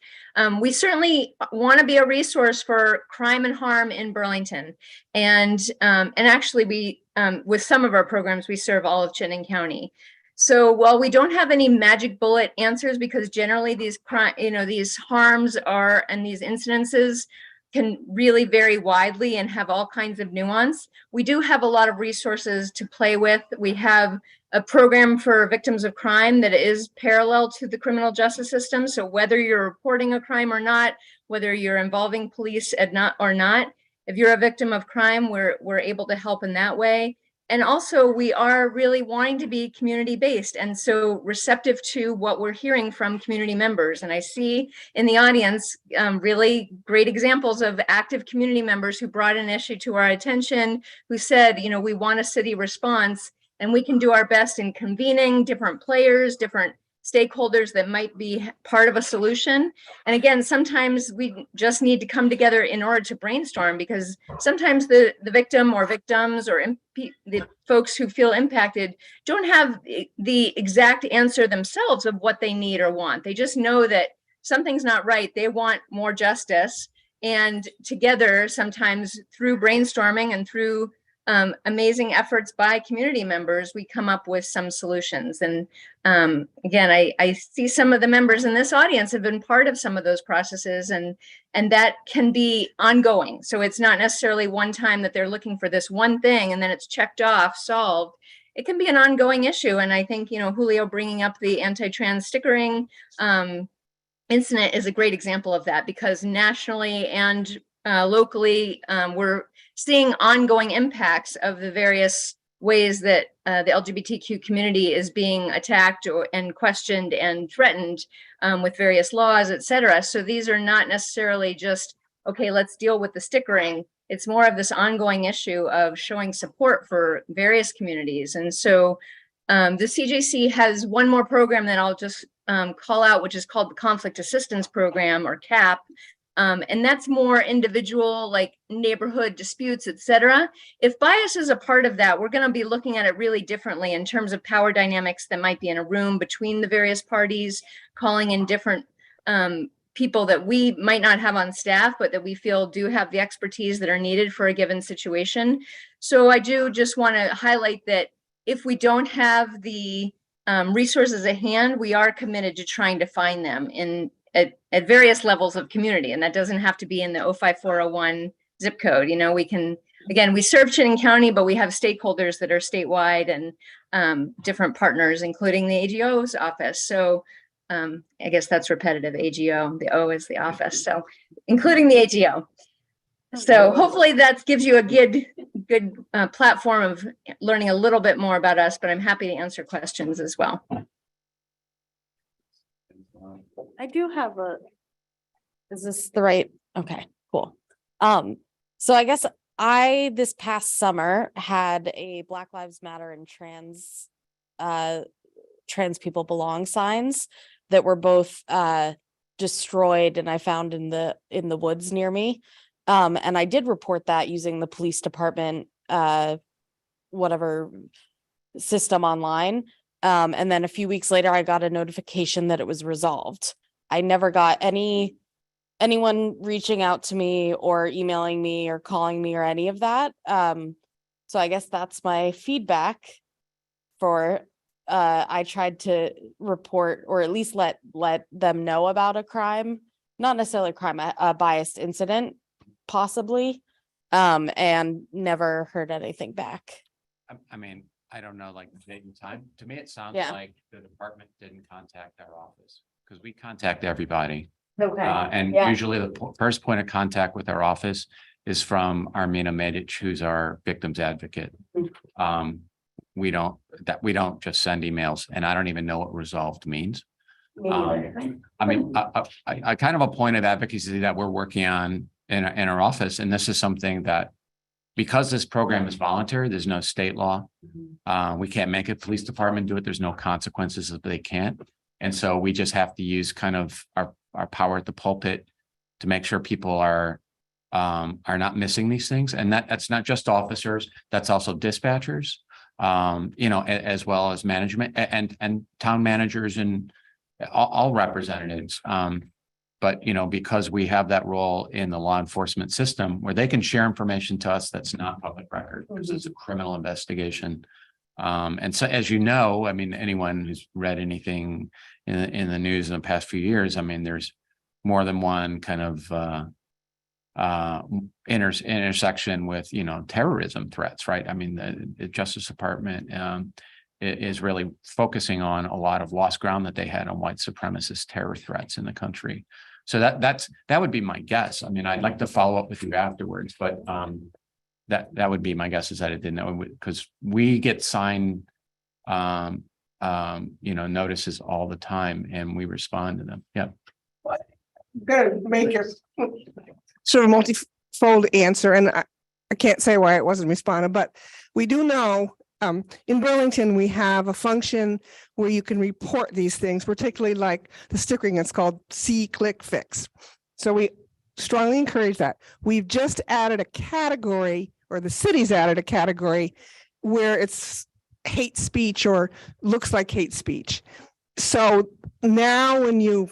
We certainly want to be a resource for crime and harm in Burlington. And actually we, with some of our programs, we serve all of Chittenden County. So while we don't have any magic bullet answers, because generally these harms and these incidences can really vary widely and have all kinds of nuance, we do have a lot of resources to play with. We have a program for victims of crime that is parallel to the criminal justice system. So whether you're reporting a crime or not, whether you're involving police or not, if you're a victim of crime, we're able to help in that way. and also we are really wanting to be community-based and so receptive to what we're hearing from community members. And I see in the audience really great examples of active community members who brought an issue to our attention, who said, you know, we want a city response, and we can do our best in convening different players, different stakeholders that might be part of a solution. And again, sometimes we just need to come together in order to brainstorm, because sometimes the victim or victims or the folks who feel impacted don't have the exact answer themselves of what they need or want. They just know that something's not right. They want more justice. And together, sometimes through brainstorming and through amazing efforts by community members, we come up with some solutions. And again, I see some of the members in this audience have been part of some of those processes, and that can be ongoing. So it's not necessarily one time that they're looking for this one thing and then it's checked off, solved. It can be an ongoing issue. And I think, you know, Julio bringing up the anti-trans stickering incident is a great example of that, because nationally and locally, we're seeing ongoing impacts of the various ways that the LGBTQ community is being attacked and questioned and threatened with various laws, et cetera. So these are not necessarily just, okay, let's deal with the stickering. It's more of this ongoing issue of showing support for various communities. And so the CJC has one more program that I'll just call out, which is called the Conflict Assistance Program, or CAP. And that's more individual, like neighborhood disputes, et cetera. If bias is a part of that, we're going to be looking at it really differently in terms of power dynamics that might be in a room between the various parties, calling in different people that we might not have on staff, but that we feel do have the expertise that are needed for a given situation. So I do just want to highlight that if we don't have the resources at hand, we are committed to trying to find them at various levels of community. And that doesn't have to be in the 05401 zip code. You know, we can, again, we serve Chittenden County, but we have stakeholders that are statewide and different partners, including the AGO's office. So I guess that's repetitive, AGO, the O is the office. So including the AGO. So hopefully that gives you a good platform of learning a little bit more about us, but I'm happy to answer questions as well. I do have is this the right? Okay, cool. So I guess this past summer had a Black Lives Matter and trans people belong signs that were both destroyed, and I found in the woods near me. And I did report that using the police department, whatever system online. And then a few weeks later, I got a notification that it was resolved. I never got anyone reaching out to me or emailing me or calling me or any of that. So I guess that's my feedback for, I tried to report, or at least let them know about a crime, not necessarily a crime, a biased incident, possibly, and never heard anything back. I mean, I don't know, like the date and time. To me, it sounds Yeah. like the department didn't contact our office, because we contact everybody. Okay. And Yeah. usually the first point of contact with our office is from Armina Medic, who's our victims advocate. We don't just send emails, and I don't even know what resolved means. I mean, I kind of a point of advocacy that we're working on in our office, and this is something that, because this program is voluntary, there's no state law. We can't make a police department do it. There's no consequences if they can't. And so we just have to use kind of our power at the pulpit to make sure people are not missing these things. And that's not just officers, that's also dispatchers, you know, as well as management and town managers and all representatives. But, you know, because we have that role in the law enforcement system where they can share information to us that's not public record, because it's a criminal investigation. And so, as you know, I mean, anyone who's read anything in the news in the past few years, I mean, there's more than one kind of intersection with, you know, terrorism threats, right? I mean, the Justice Department is really focusing on a lot of lost ground that they had on white supremacist terror threats in the country. So that would be my guess. I mean, I'd like to follow up with you afterwards, but that would be my guess, is that it didn't know, because we get signed notices all the time and we respond to them. Yeah. Gonna make it sort of multifold answer, and I can't say why it wasn't responded, but we do know in Burlington, we have a function where you can report these things, particularly like the stickering. It's called See, Click, Fix. So we strongly encourage that. We've just added a category, or the city's added a category where it's hate speech or looks like hate speech. So now when you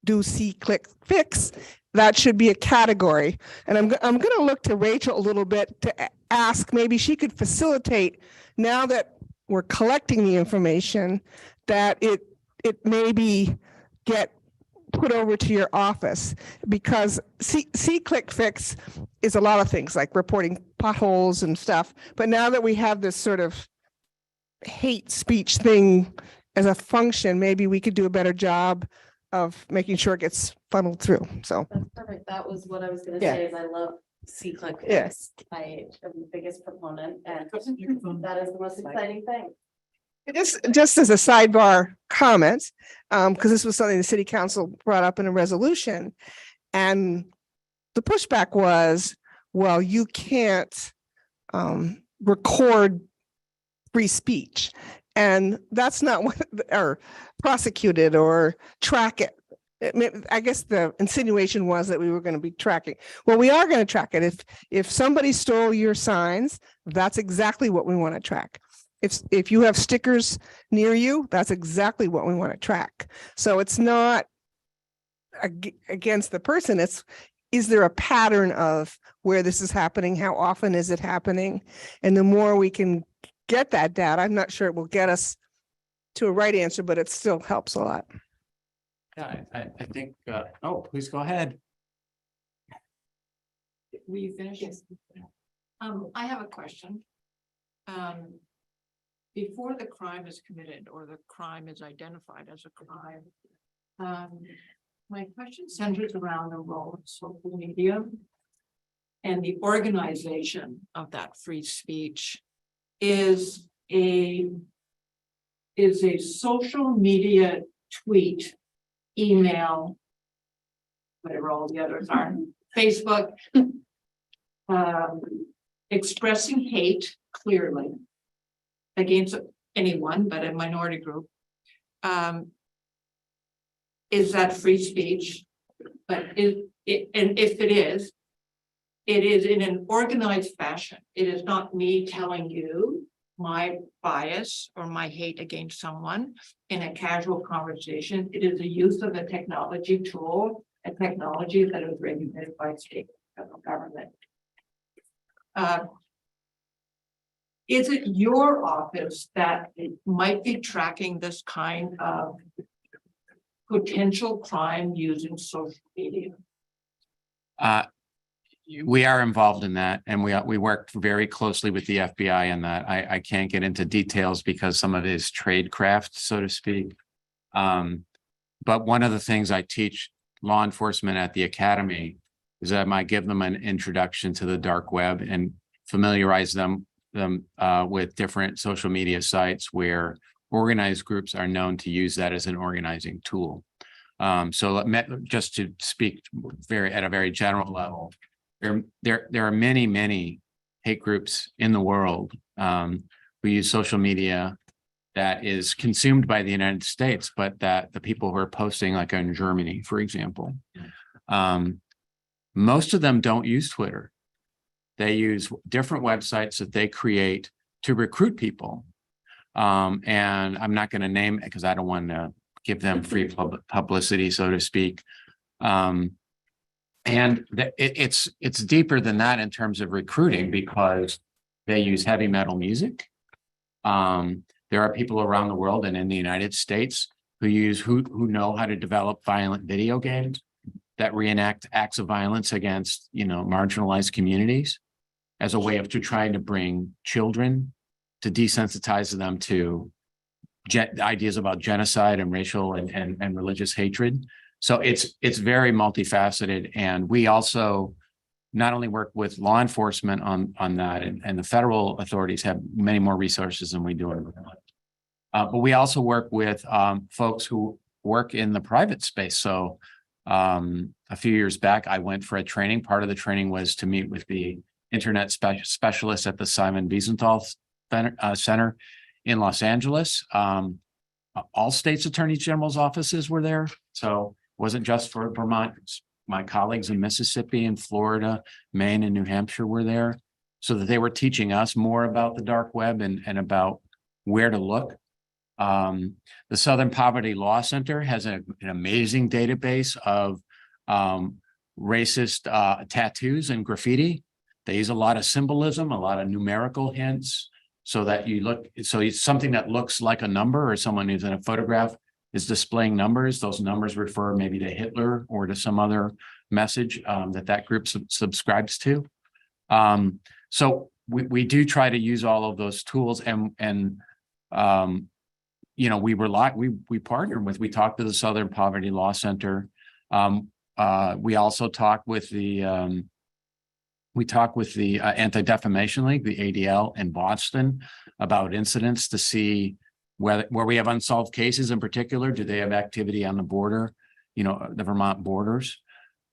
do See, Click, Fix, that should be a category. And I'm going to look to Rachel a little bit to ask, maybe she could facilitate, now that we're collecting the information, that it maybe get put over to your office, because See, Click, Fix is a lot of things like reporting potholes and stuff. But now that we have this sort of hate speech thing as a function, maybe we could do a better job of making sure it gets funneled through. So That's perfect. That was what I was gonna Yeah. say, is I love See, Click, Yes. Fix. I am the biggest proponent, and that is the most exciting thing. just as a sidebar comment, because this was something the city council brought up in a resolution, and the pushback was, well, you can't record free speech, and that's not what, or prosecuted or track it. I guess the insinuation was that we were going to be tracking. Well, we are going to track it. If somebody stole your signs, that's exactly what we want to track. If you have stickers near you, that's exactly what we want to track. So it's not against the person. Is there a pattern of where this is happening? How often is it happening? And the more we can get that data, I'm not sure it will get us to a right answer, but it still helps a lot. Yeah, I think, please go ahead. Will you finish? Yes. I have a question. Before the crime is committed or the crime is identified as a crime, my question centers around the role of social media and the organization of that free speech. Is a social media tweet, email, whatever all the others are, Facebook, expressing hate clearly against anyone but a minority group, is that free speech? But and if it is in an organized fashion. It is not me telling you my bias or my hate against someone in a casual conversation. It is the use of a technology tool, a technology that is regulated by state and federal government. Is it your office that might be tracking this kind of potential crime using social media? We are involved in that, and we work very closely with the FBI on that. I can't get into details because some of it is tradecraft, so to speak. But one of the things I teach law enforcement at the academy is that I might give them an introduction to the dark web and familiarize them with different social media sites where organized groups are known to use that as an organizing tool. So just to speak at a very general level, there are many hate groups in the world who use social media that is consumed by the United States, but that the people who are posting, like in Germany, for example, most of them don't use Twitter. They use different websites that they create to recruit people. And I'm not going to name it because I don't want to give them free publicity, so to speak. And it's deeper than that in terms of recruiting, because they use heavy metal music. There are people around the world and in the United States who know how to develop violent video games that reenact acts of violence against, marginalized communities as a way of trying to bring children, to desensitize them to ideas about genocide and racial and religious hatred. So it's very multifaceted. And we also not only work with law enforcement on that, and the federal authorities have many more resources than we do in Vermont. But we also work with folks who work in the private space. So a few years back, I went for a training. Part of the training was to meet with the internet specialist at the Simon Wiesenthal Center in Los Angeles. All states' attorney general's offices were there. So it wasn't just for Vermont. My colleagues in Mississippi and Florida, Maine and New Hampshire were there, so that they were teaching us more about the dark web and about where to look. The Southern Poverty Law Center has an amazing database of racist tattoos and graffiti. They use a lot of symbolism, a lot of numerical hints, so that you look, so it's something that looks like a number, or someone who's in a photograph is displaying numbers. Those numbers refer maybe to Hitler or to some other message that group subscribes to. So we do try to use all of those tools, and you know, we partnered with, we talked to the Southern Poverty Law Center. We also talked with the Anti-Defamation League, the ADL in Boston, about incidents to see where we have unsolved cases in particular. Do they have activity on the border, you know, the Vermont borders?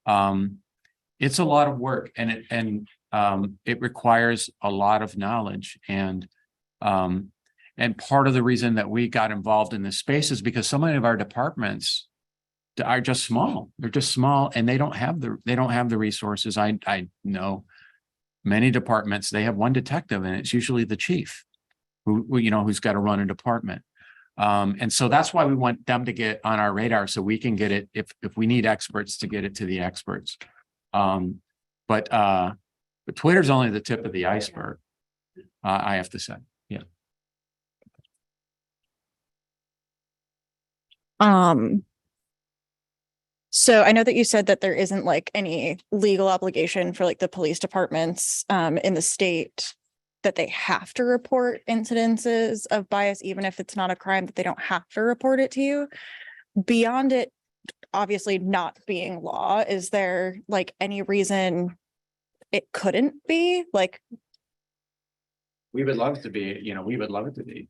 It's a lot of work, and it requires a lot of knowledge. And part of the reason that we got involved in this space is because so many of our departments are just small. They're just small, and they don't have the resources. I know many departments, they have one detective, and it's usually the chief who you know, who's got to run a department. And so that's why we want them to get on our radar, so we can get it if we need experts, to get it to the experts. But Twitter's only the tip of the iceberg, I have to say. Yeah. So I know that you said that there isn't like any legal obligation for like the police departments in the state that they have to report incidences of bias, even if it's not a crime, that they don't have to report it to you. Beyond it obviously not being law, is there like any reason it couldn't be? Like, we would love it to be, you know, we would love it to be.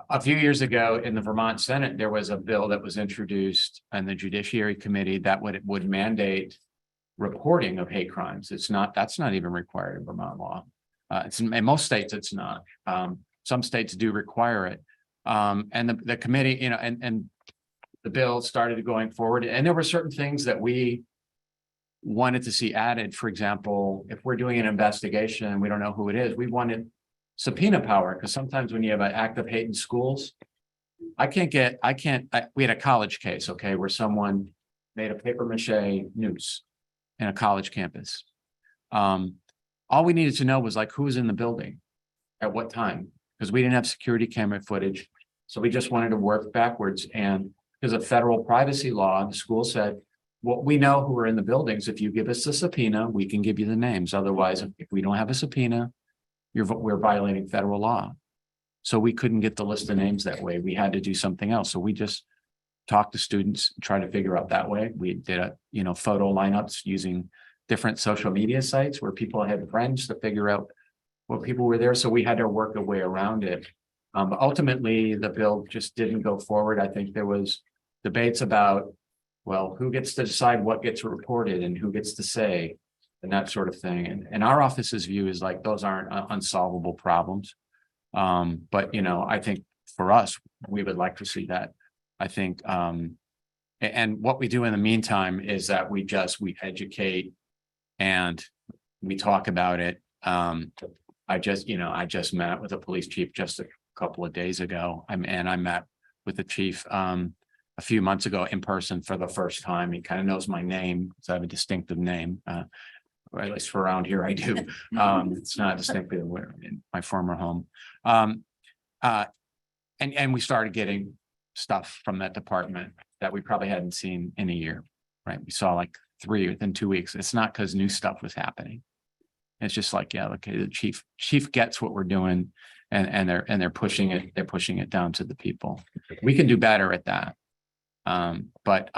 A few years ago in the Vermont Senate, there was a bill that was introduced in the Judiciary Committee that would mandate reporting of hate crimes. That's not even required in Vermont law. It's in most states, it's not. Some states do require it. And the committee, you know, and the bill started going forward, and there were certain things that we wanted to see added. For example, if we're doing an investigation and we don't know who it is, we wanted subpoena power, because sometimes when you have an act of hate in schools, we had a college case, okay, where someone made a paper mache noose in a college campus. All we needed to know was like who was in the building at what time, because we didn't have security camera footage. So we just wanted to work backwards, and because of federal privacy law, the school said, well, we know who are in the buildings. If you give us a subpoena, we can give you the names. Otherwise, if we don't have a subpoena, we're violating federal law. So we couldn't get the list of names that way. We had to do something else. So we just talked to students, try to figure out that way. We did photo lineups using different social media sites where people had friends to figure out what people were there. So we had to work a way around it. But ultimately, the bill just didn't go forward. I think there was debates about, well, who gets to decide what gets reported and who gets to say, and that sort of thing. And our office's view is like, those aren't unsolvable problems. But, you know, I think for us, we would like to see that. I think, and what we do in the meantime is that we educate and we talk about it. I just met with the police chief just a couple of days ago. I met with the chief a few months ago in person for the first time. He kind of knows my name, because I have a distinctive name. Or at least for around here, I do. It's not distinctly in my former home. And we started getting stuff from that department that we probably hadn't seen in a year, right? We saw like 3 within 2 weeks. It's not because new stuff was happening. It's just like, yeah, okay, the chief gets what we're doing, and they're pushing it down to the people. We can do better at that. But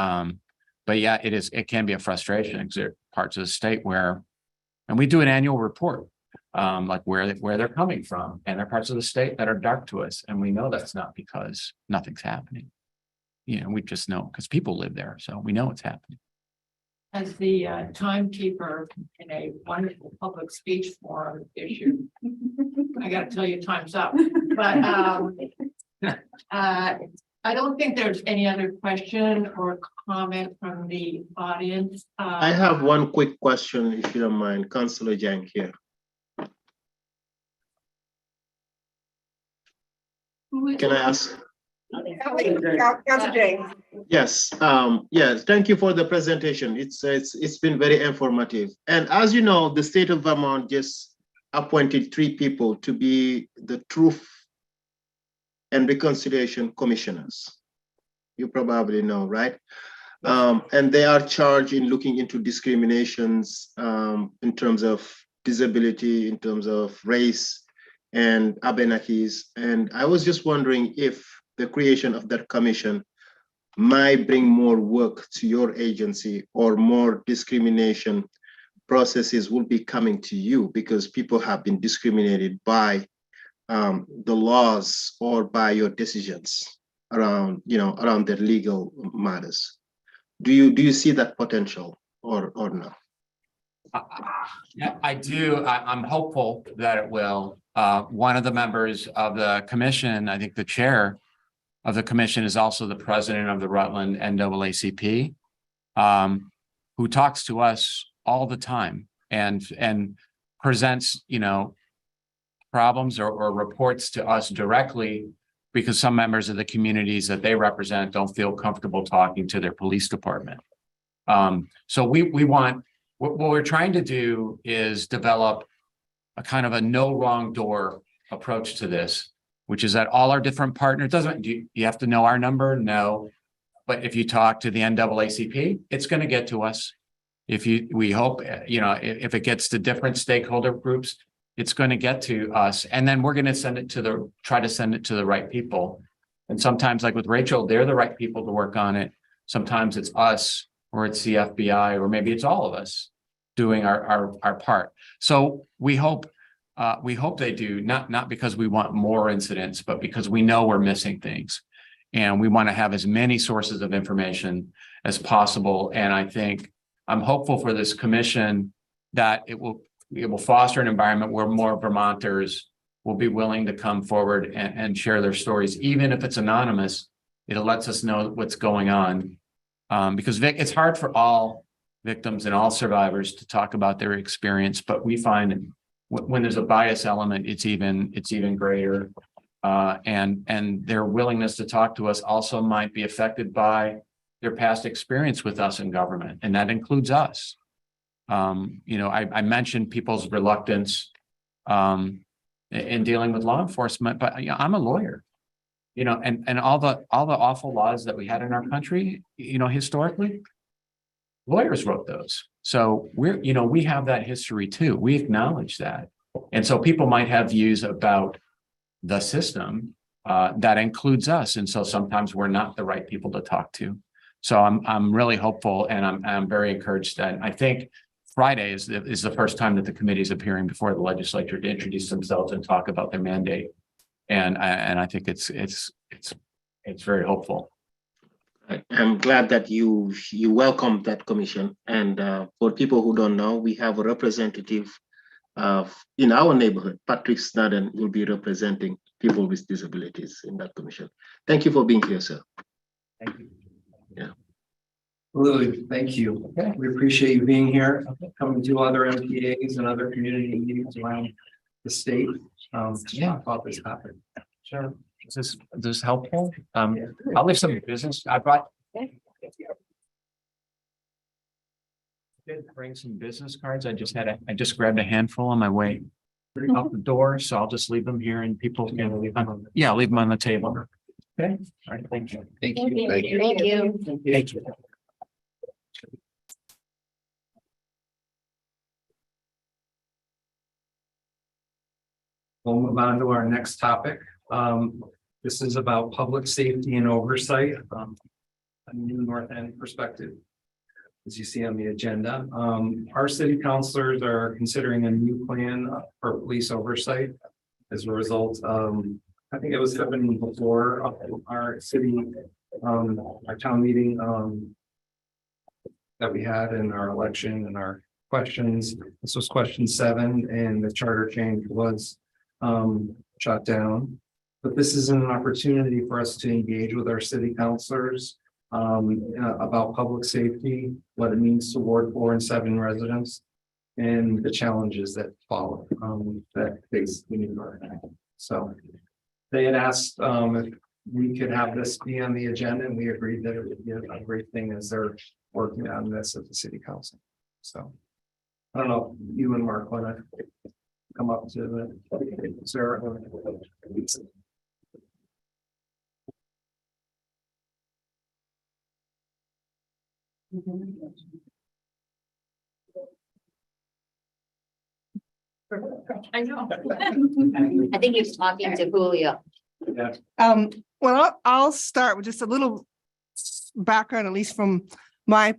But yeah, it can be a frustration because there are parts of the state where, and we do an annual report, like where they're coming from. And there are parts of the state that are dark to us. And we know that's not because nothing's happening. You know, we just know because people live there. So we know it's happening. As the timekeeper in a wonderful public speech forum issue, I gotta tell you, time's up. But I don't think there's any other question or comment from the audience. I have one quick question, if you don't mind, Councillor Jang here. Can I ask? Councilor James. Yes, yes, thank you for the presentation. It's been very informative. And as you know, the state of Vermont just appointed 3 people to be the Truth and Reconciliation Commissioners. You probably know, right? And they are charged in looking into discriminations in terms of disability, in terms of race and Abenakis. And I was just wondering if the creation of that commission might bring more work to your agency, or more discrimination processes will be coming to you because people have been discriminated by the laws or by your decisions around, around their legal matters. Do you see that potential or no? I do. I'm hopeful that it will. One of the members of the commission, I think the chair of the commission, is also the president of the Rutland NAACP, who talks to us all the time and presents, problems or reports to us directly, because some members of the communities that they represent don't feel comfortable talking to their police department. So we want, what we're trying to do is develop a kind of a no wrong door approach to this, which is that all our different partners, you have to know our number? No. But if you talk to the NAACP, it's going to get to us. We hope, if it gets to different stakeholder groups, it's going to get to us. And then we're going to try to send it to the right people. And sometimes, like with Rachel, they're the right people to work on it. Sometimes it's us, or it's the FBI, or maybe it's all of us doing our part. So we hope they do, not because we want more incidents, but because we know we're missing things. And we want to have as many sources of information as possible. And I think I'm hopeful for this commission that it will foster an environment where more Vermonters will be willing to come forward and share their stories, even if it's anonymous. It lets us know what's going on, because it's hard for all victims and all survivors to talk about their experience. But we find when there's a bias element, it's even greater, and their willingness to talk to us also might be affected by their past experience with us in government, and that includes us. I mentioned people's reluctance in dealing with law enforcement, but I'm a lawyer, and all the awful laws that we had in our country, historically, lawyers wrote those. So we have that history too. We acknowledge that. And so people might have views about the system that includes us. And so sometimes we're not the right people to talk to. So I'm really hopeful, and I'm very encouraged that I think Friday is the first time that the committee is appearing before the legislature to introduce themselves and talk about their mandate. And I think it's very hopeful. I'm glad that you welcome that commission. And for people who don't know, we have a representative in our neighborhood. Patrick Snadden will be representing people with disabilities in that commission. Thank you for being here, sir. Thank you. Yeah. Absolutely. Thank you. Okay. We appreciate you being here, coming to other MPAs and other community meetings around the state to talk about this topic. Sure. Is this helpful? I'll leave some business. I brought. Did bring some business cards. I just grabbed a handful on my way out the door, so I'll just leave them here, and people can leave them. Yeah, I'll leave them on the table. Okay. All right. Thank you. Thank you. Thank you. Thank you. We'll move on to our next topic. This is about public safety and oversight, a new North End perspective. as you see on the agenda. Our city councilors are considering a new plan for police oversight as a result. I think it was happening before our city, our town meeting, that we had in our election and our questions. This was question 7, and the charter change was shot down. But this is an opportunity for us to engage with our city councilors about public safety, what it means to Ward 4 and 7 residents, and the challenges that follow that face the new York. So they had asked if we could have this be on the agenda, and we agreed that it would be a great thing as they're working on this at the city council. So I don't know if you and Mark want to come up to the Sarah. I know. I think he's talking to Julio. Yeah. Well, I'll start with just a little background, at least from my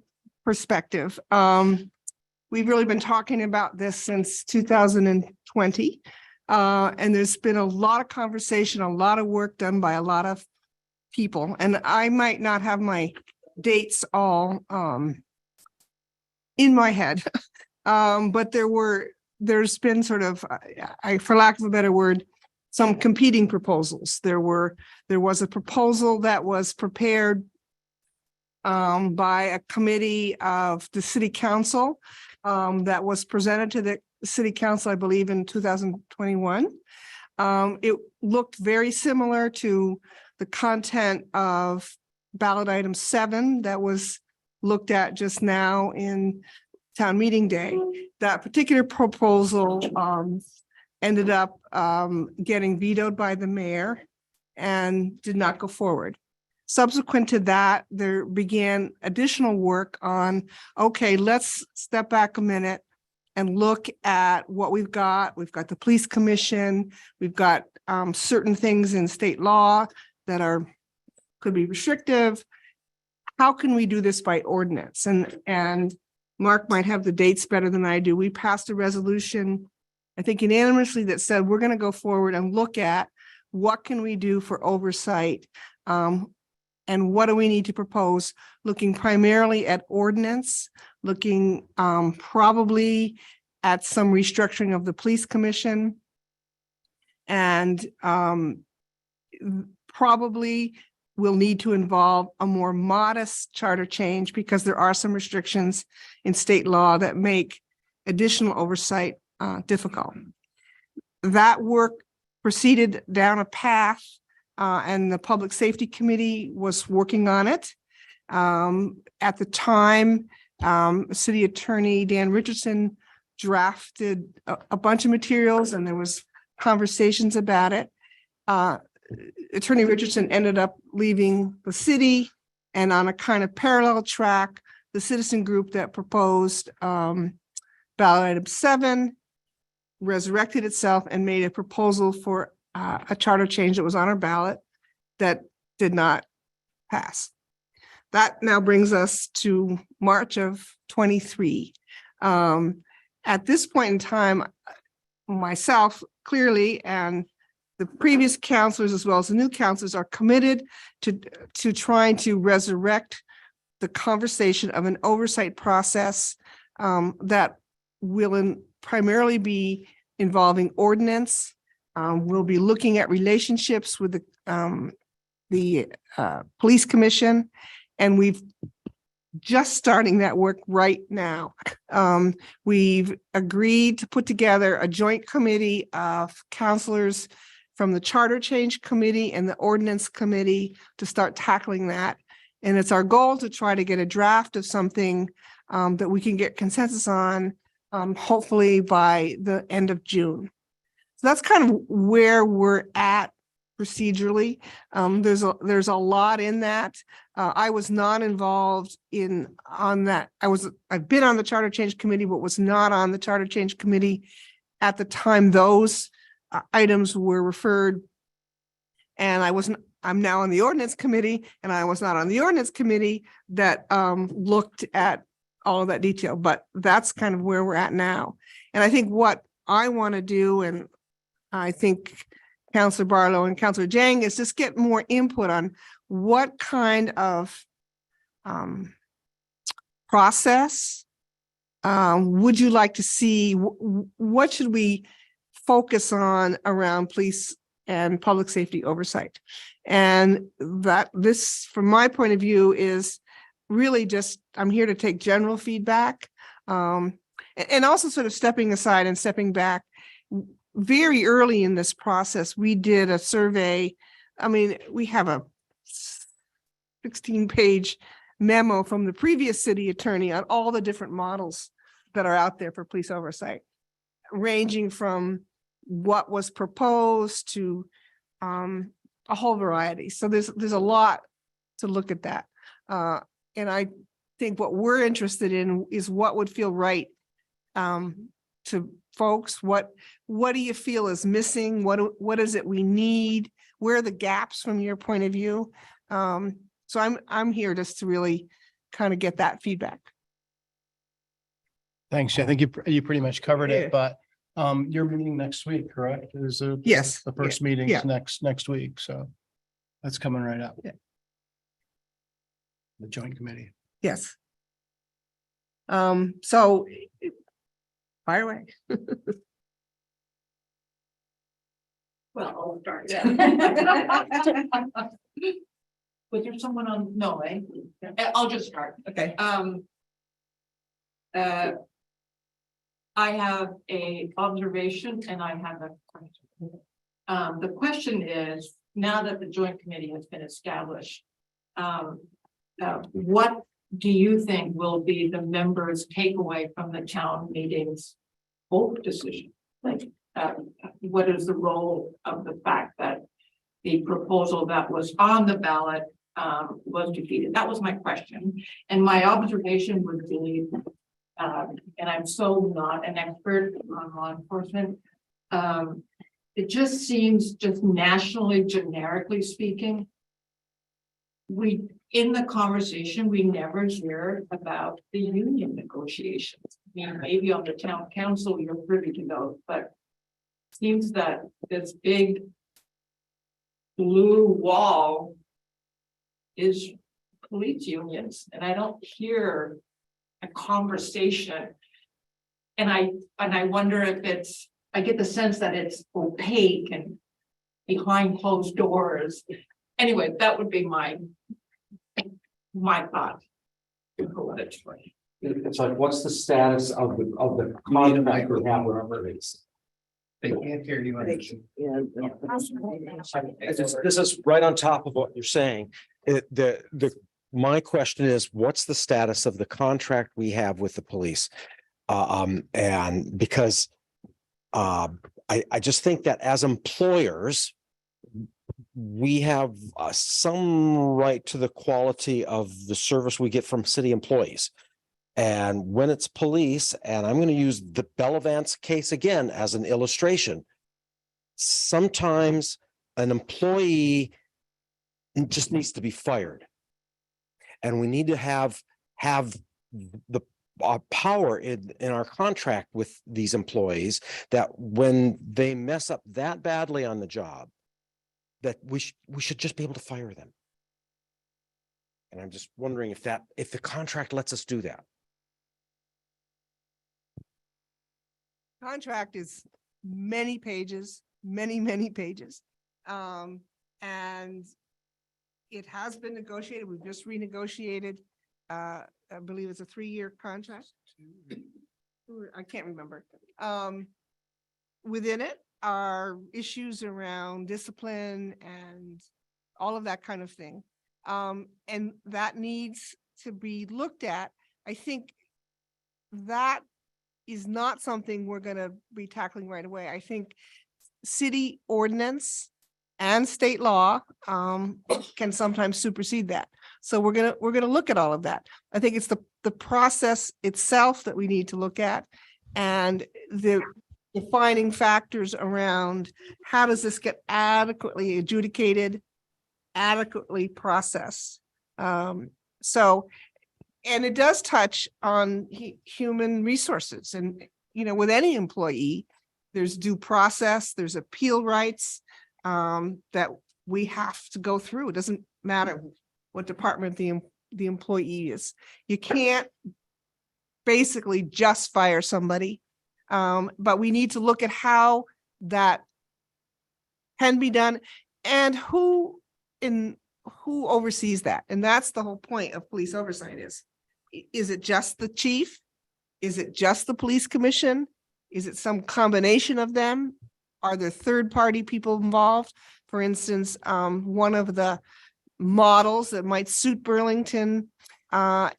perspective. We've really been talking about this since 2020. And there's been a lot of conversation, a lot of work done by a lot of people. And I might not have my dates all in my head. But there's been sort of, for lack of a better word, some competing proposals. There was a proposal that was prepared by a committee of the city council that was presented to the city council, I believe, in 2021. It looked very similar to the content of ballot item 7 that was looked at just now in town meeting day. That particular proposal ended up getting vetoed by the mayor and did not go forward. Subsequent to that, there began additional work on, okay, let's step back a minute and look at what we've got. We've got the police commission. We've got certain things in state law that could be restrictive. How can we do this by ordinance? And Mark might have the dates better than I do. We passed a resolution, I think unanimously, that said we're going to go forward and look at what can we do for oversight, and what do we need to propose, looking primarily at ordinance, looking probably at some restructuring of the police commission, and probably will need to involve a more modest charter change because there are some restrictions in state law that make additional oversight difficult. That work proceeded down a path, and the Public Safety Committee was working on it. At the time, City Attorney Dan Richardson drafted a bunch of materials, and there was conversations about it. Attorney Richardson ended up leaving the city, and on a kind of parallel track, the citizen group that proposed ballot item 7 resurrected itself and made a proposal for a charter change that was on our ballot that did not pass. That now brings us to March of 23. At this point in time, myself clearly and the previous counselors as well as the new counselors are committed to trying to resurrect the conversation of an oversight process that will primarily be involving ordinance. We'll be looking at relationships with the police commission, and we've just starting that work right now. We've agreed to put together a joint committee of counselors from the Charter Change Committee and the Ordinance Committee to start tackling that. And it's our goal to try to get a draft of something that we can get consensus on, hopefully by the end of June. So that's kind of where we're at procedurally. There's a lot in that. I was not involved on that. I've been on the Charter Change Committee, but was not on the Charter Change Committee at the time those items were referred. And I'm now on the Ordinance Committee, and I was not on the Ordinance Committee that looked at all of that detail, but that's kind of where we're at now. And I think what I want to do, and I think Councillor Barlow and Councillor Jang, is just get more input on what kind of process would you like to see? What should we focus on around police and public safety oversight? And that this, from my point of view, is really just, I'm here to take general feedback, and also sort of stepping aside and stepping back. Very early in this process, we did a survey. I mean, we have a 16-page memo from the previous city attorney on all the different models that are out there for police oversight, ranging from what was proposed to a whole variety. So there's a lot to look at that. And I think what we're interested in is what would feel right to folks. What do you feel is missing? What is it we need? Where are the gaps from your point of view? So I'm here just to really kind of get that feedback. Thanks. I think you pretty much covered Yeah. it, but you're meeting next week, correct? Yes. The first Yeah. meeting Yeah. is next week, so that's coming right up. Yeah. The joint committee. Yes. So fire away. Well, I'll start. Was there someone on? No, eh? I'll just start. Okay. I have a observation and I have a question. The question is, now that the joint committee has been established, what do you think will be the members' takeaway from the town meeting's vote decision? Like, what is the role of the fact that the proposal that was on the ballot was defeated? That was my question. And my observation would be, and I'm so not an expert on law enforcement, it just seems, just nationally, generically speaking, in the conversation, we never hear about the union negotiations. I mean, maybe on the town council, you're privy to those, but it seems that this big blue wall is police unions, and I don't hear a conversation. And I wonder if I get the sense that it's opaque and behind closed doors. Anyway, that would be my thought. It's like, what's the status of the contract we have wherever it is? They can't hear you. This is right on top of what you're saying. My question is, what's the status of the contract we have with the police? And because I just think that as employers, we have some right to the quality of the service we get from city employees. And when it's police, and I'm going to use the Bellavance case again as an illustration, sometimes an employee just needs to be fired. And we need to have the power in our contract with these employees that when they mess up that badly on the job, that we should just be able to fire them. And I'm just wondering if the contract lets us do that. Contract is many pages, many pages. And it has been negotiated. We've just renegotiated. I believe it's a 3-year contract. I can't remember. Within it are issues around discipline and all of that kind of thing. And that needs to be looked at. I think that is not something we're going to be tackling right away. I think city ordinance and state law can sometimes supersede that. So we're gonna look at all of that. I think it's the process itself that we need to look at, and the defining factors around how does this get adequately adjudicated, adequately processed. So And it does touch on human resources and, with any employee, there's due process, there's appeal rights that we have to go through. It doesn't matter what department the employee is. You can't basically just fire somebody. But we need to look at how that can be done and who oversees that. And that's the whole point of police oversight is it just the chief? Is it just the police commission? Is it some combination of them? Are there third-party people involved? For instance, one of the models that might suit Burlington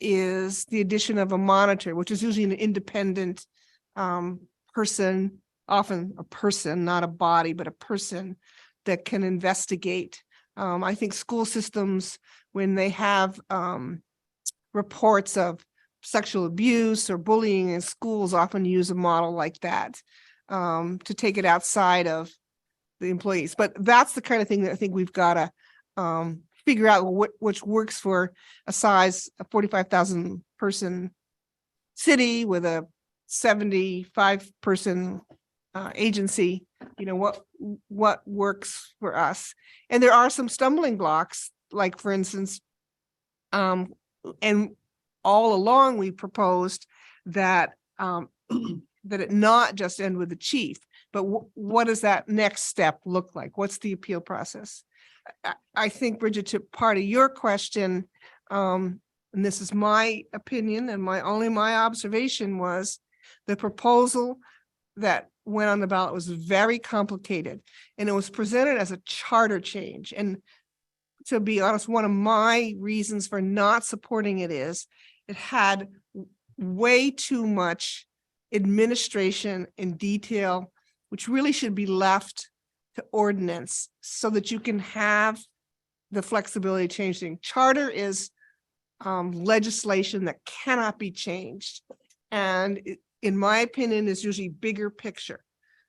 is the addition of a monitor, which is usually an independent person, often a person, not a body, but a person that can investigate. I think school systems, when they have reports of sexual abuse or bullying in schools, often use a model like that to take it outside of the employees. But that's the kind of thing that I think we've got to figure out which works for a 45,000 person city with a 75 person agency, what works for us. And there are some stumbling blocks, like for instance, and all along we proposed that that it not just end with the chief, but what does that next step look like? What's the appeal process? I think, Bridget, to part of your question, and this is my opinion and my observation, was the proposal that went on the ballot was very complicated, and it was presented as a charter change. And to be honest, one of my reasons for not supporting it is it had way too much administration and detail, which really should be left to ordinance so that you can have the flexibility to change things. Charter is legislation that cannot be changed. And in my opinion, is usually bigger picture.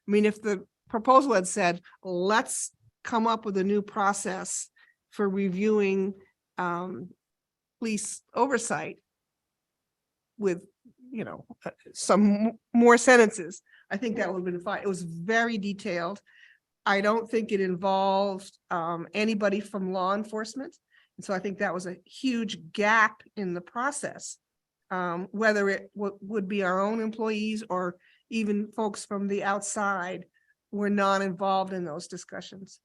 I mean, if the proposal had said, let's come up with a new process for reviewing police oversight with, some more sentences, I think that would have been fine. It was very detailed. I don't think it involved anybody from law enforcement. And so I think that was a huge gap in the process. Whether it would be our own employees or even folks from the outside were not involved in those discussions.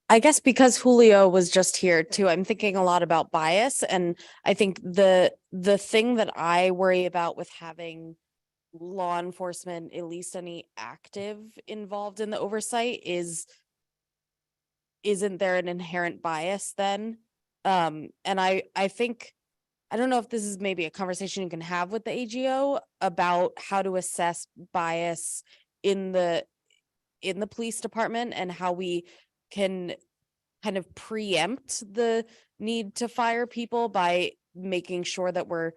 I guess because Julio was just here too, I'm thinking a lot about bias. And I think the thing that I worry about with having law enforcement, at least any active involved in the oversight, isn't there an inherent bias then? And I think, I don't know if this is maybe a conversation you can have with the AGO about how to assess bias in the police department and how we can kind of preempt the need to fire people by making sure that we're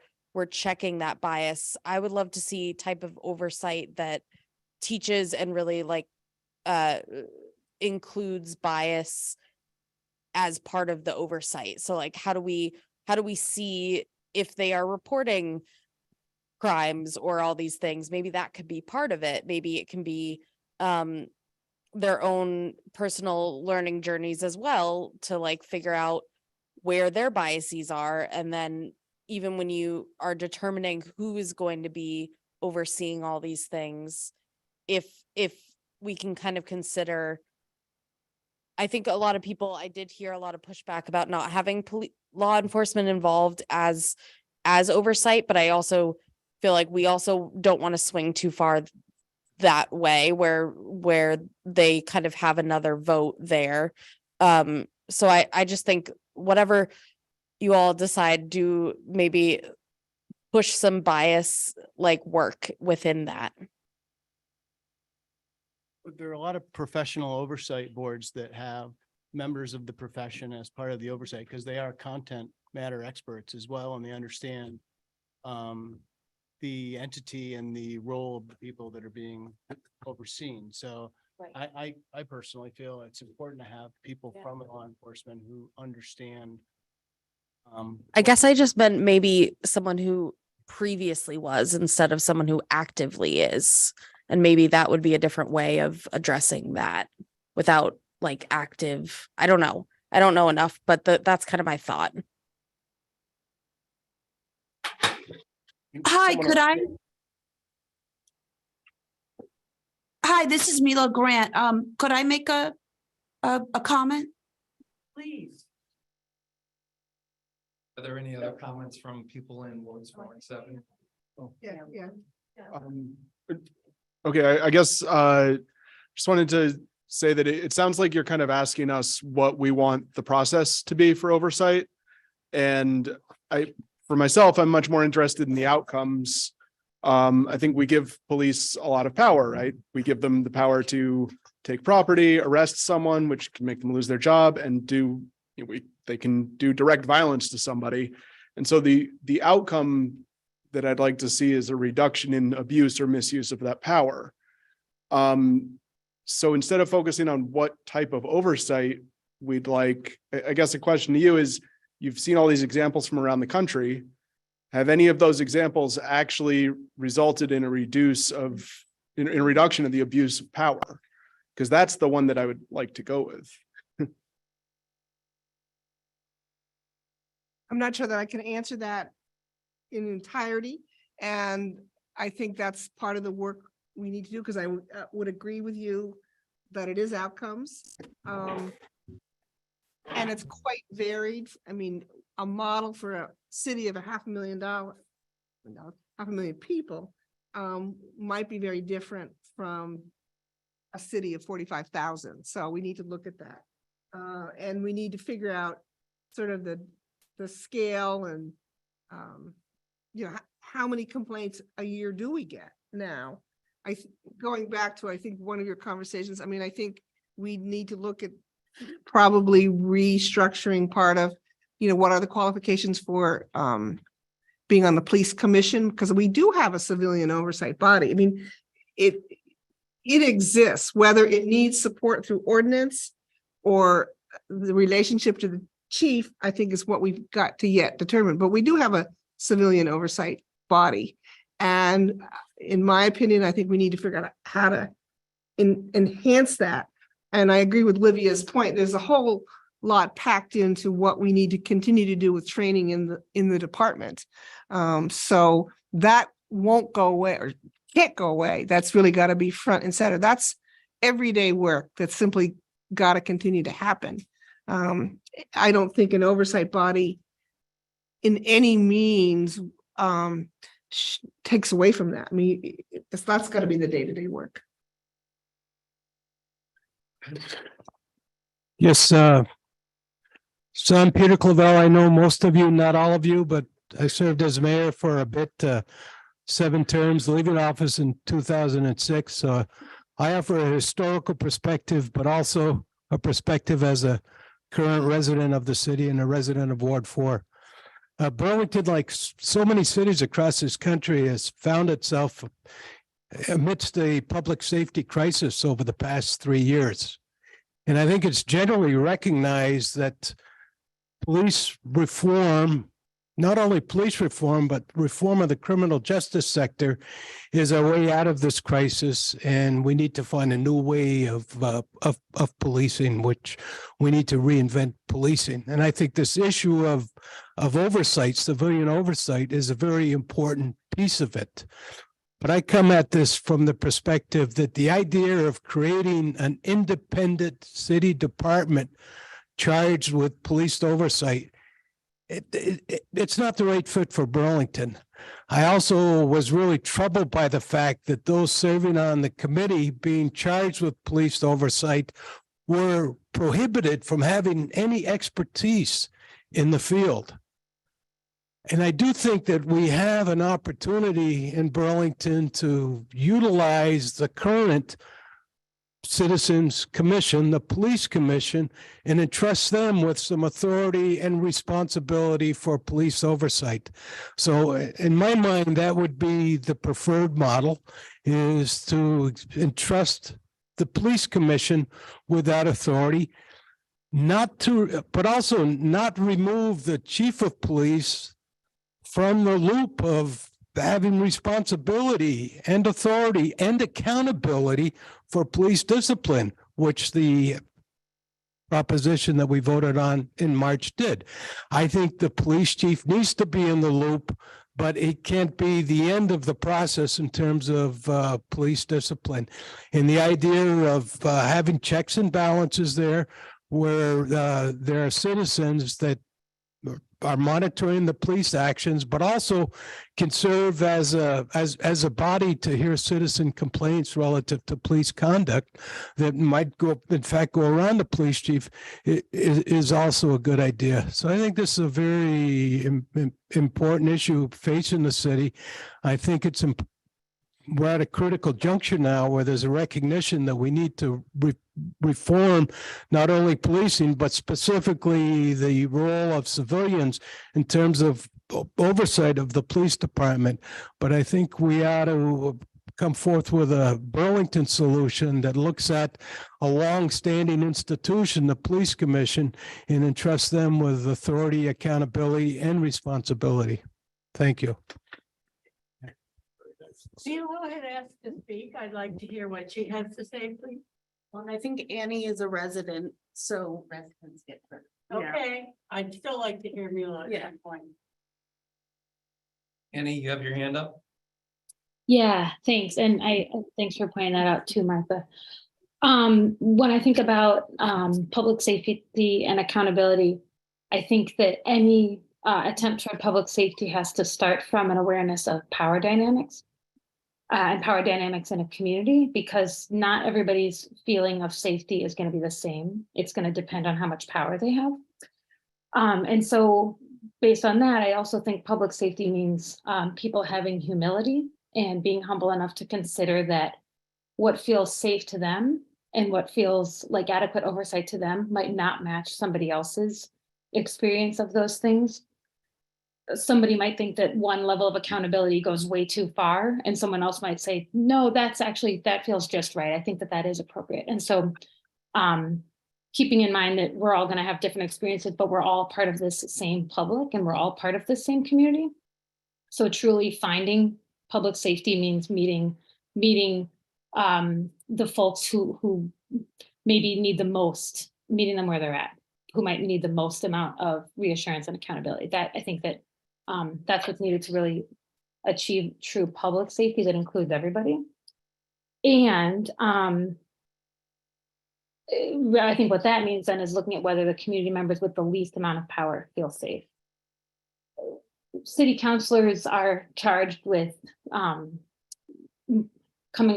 checking that bias. I would love to see type of oversight that teaches and really includes bias as part of the oversight. So how do we see if they are reporting crimes or all these things? Maybe that could be part of it. Maybe it can be their own personal learning journeys as well to figure out where their biases are. And then even when you are determining who is going to be overseeing all these things, if we can kind of consider, I think a lot of people, I did hear a lot of pushback about not having law enforcement involved as oversight, but I also feel like we also don't want to swing too far that way where they kind of have another vote there. So I just think whatever you all decide, do maybe push some bias work within that. There are a lot of professional oversight boards that have members of the profession as part of the oversight because they are content matter experts as well, and they understand the entity and the role of the people that are being overseen. So I personally feel it's important to have people from law enforcement who understand. I guess I just meant maybe someone who previously was instead of someone who actively is. And maybe that would be a different way of addressing that without like active, I don't know. I don't know enough, but that's kind of my thought. Hi, could I? Hi, this is Mila Grant. Could I make a comment? Please. Are there any other comments from people in wards 4 and 7? Yeah. Okay, I guess just wanted to say that it sounds like you're kind of asking us what we want the process to be for oversight. And for myself, I'm much more interested in the outcomes. I think we give police a lot of power, right? We give them the power to take property, arrest someone, which can make them lose their job, and they can do direct violence to somebody. And so the outcome that I'd like to see is a reduction in abuse or misuse of that power. So instead of focusing on what type of oversight we'd like, I guess the question to you is, you've seen all these examples from around the country. Have any of those examples actually resulted in a reduction of the abuse of power? Because that's the one that I would like to go with. I'm not sure that I can answer that in entirety. And I think that's part of the work we need to do, because I would agree with you that it is outcomes. And it's quite varied. I mean, a model for a city of $500,000, 500,000 people might be very different from a city of 45,000. So we need to look at that. And we need to figure out sort of the scale and, how many complaints a year do we get now? Going back to, I think, one of your conversations, I mean, I think we need to look at probably restructuring part of, what are the qualifications for being on the police commission? Because we do have a civilian oversight body. I mean, it exists, whether it needs support through ordinance or the relationship to the chief, I think is what we've got to yet determine. But we do have a civilian oversight body. And in my opinion, I think we need to figure out how to enhance that. And I agree with Livia's point. There's a whole lot packed into what we need to continue to do with training in the department. So that won't go away or can't go away. That's really got to be front and center. That's everyday work that's simply got to continue to happen. I don't think an oversight body in any means takes away from that. I mean, that's got to be the day-to-day work. Yes, so I'm Peter Clavel. I know most of you, not all of you, but I served as mayor for a bit, 7 terms, leaving office in 2006. So I offer a historical perspective, but also a perspective as a current resident of the city and a resident of Ward 4. Burlington, like so many cities across this country, has found itself amidst a public safety crisis over the past 3 years. And I think it's generally recognized that police reform, not only police reform, but reform of the criminal justice sector is a way out of this crisis. And we need to find a new way of policing, which we need to reinvent policing. And I think this issue of oversight, civilian oversight, is a very important piece of it. But I come at this from the perspective that the idea of creating an independent city department charged with police oversight, it's not the right fit for Burlington. I also was really troubled by the fact that those serving on the committee being charged with police oversight were prohibited from having any expertise in the field. And I do think that we have an opportunity in Burlington to utilize the current Citizens Commission, the Police Commission, and entrust them with some authority and responsibility for police oversight. So in my mind, that would be the preferred model, is to entrust the police commission with that authority. Not to, but also not remove the chief of police from the loop of having responsibility and authority and accountability for police discipline, which the proposition that we voted on in March did. I think the police chief needs to be in the loop, but it can't be the end of the process in terms of police discipline. And the idea of having checks and balances there, where there are citizens that are monitoring the police actions, but also can serve as a body to hear citizen complaints relative to police conduct that might go, in fact, go around the police chief is also a good idea. So I think this is a very important issue facing the city. I think it's we're at a critical juncture now where there's a recognition that we need to reform not only policing, but specifically the role of civilians in terms of oversight of the police department. But I think we ought to come forth with a Burlington solution that looks at a long-standing institution, the police commission, and entrust them with authority, accountability, and responsibility. Thank you. Sheila had asked to speak. I'd like to hear what she has to say, please. Well, I think Annie is a resident, so residents get her. Okay, I'd still like to hear Mila at that point. Annie, you have your hand up? Yeah, thanks. And thanks for pointing that out too, Martha. When I think about public safety and accountability, I think that any attempt toward public safety has to start from an awareness of power dynamics. And power dynamics in a community, because not everybody's feeling of safety is going to be the same. It's going to depend on how much power they have. And so based on that, I also think public safety means people having humility and being humble enough to consider that what feels safe to them and what feels like adequate oversight to them might not match somebody else's experience of those things. Somebody might think that one level of accountability goes way too far, and someone else might say, no, that feels just right. I think that is appropriate. And so keeping in mind that we're all going to have different experiences, but we're all part of this same public and we're all part of the same community. So truly finding public safety means meeting the folks who maybe need the most, meeting them where they're at, who might need the most amount of reassurance and accountability. That I think that that's what's needed to really achieve true public safety that includes everybody. And I think what that means then is looking at whether the community members with the least amount of power feel safe. City councilors are charged with coming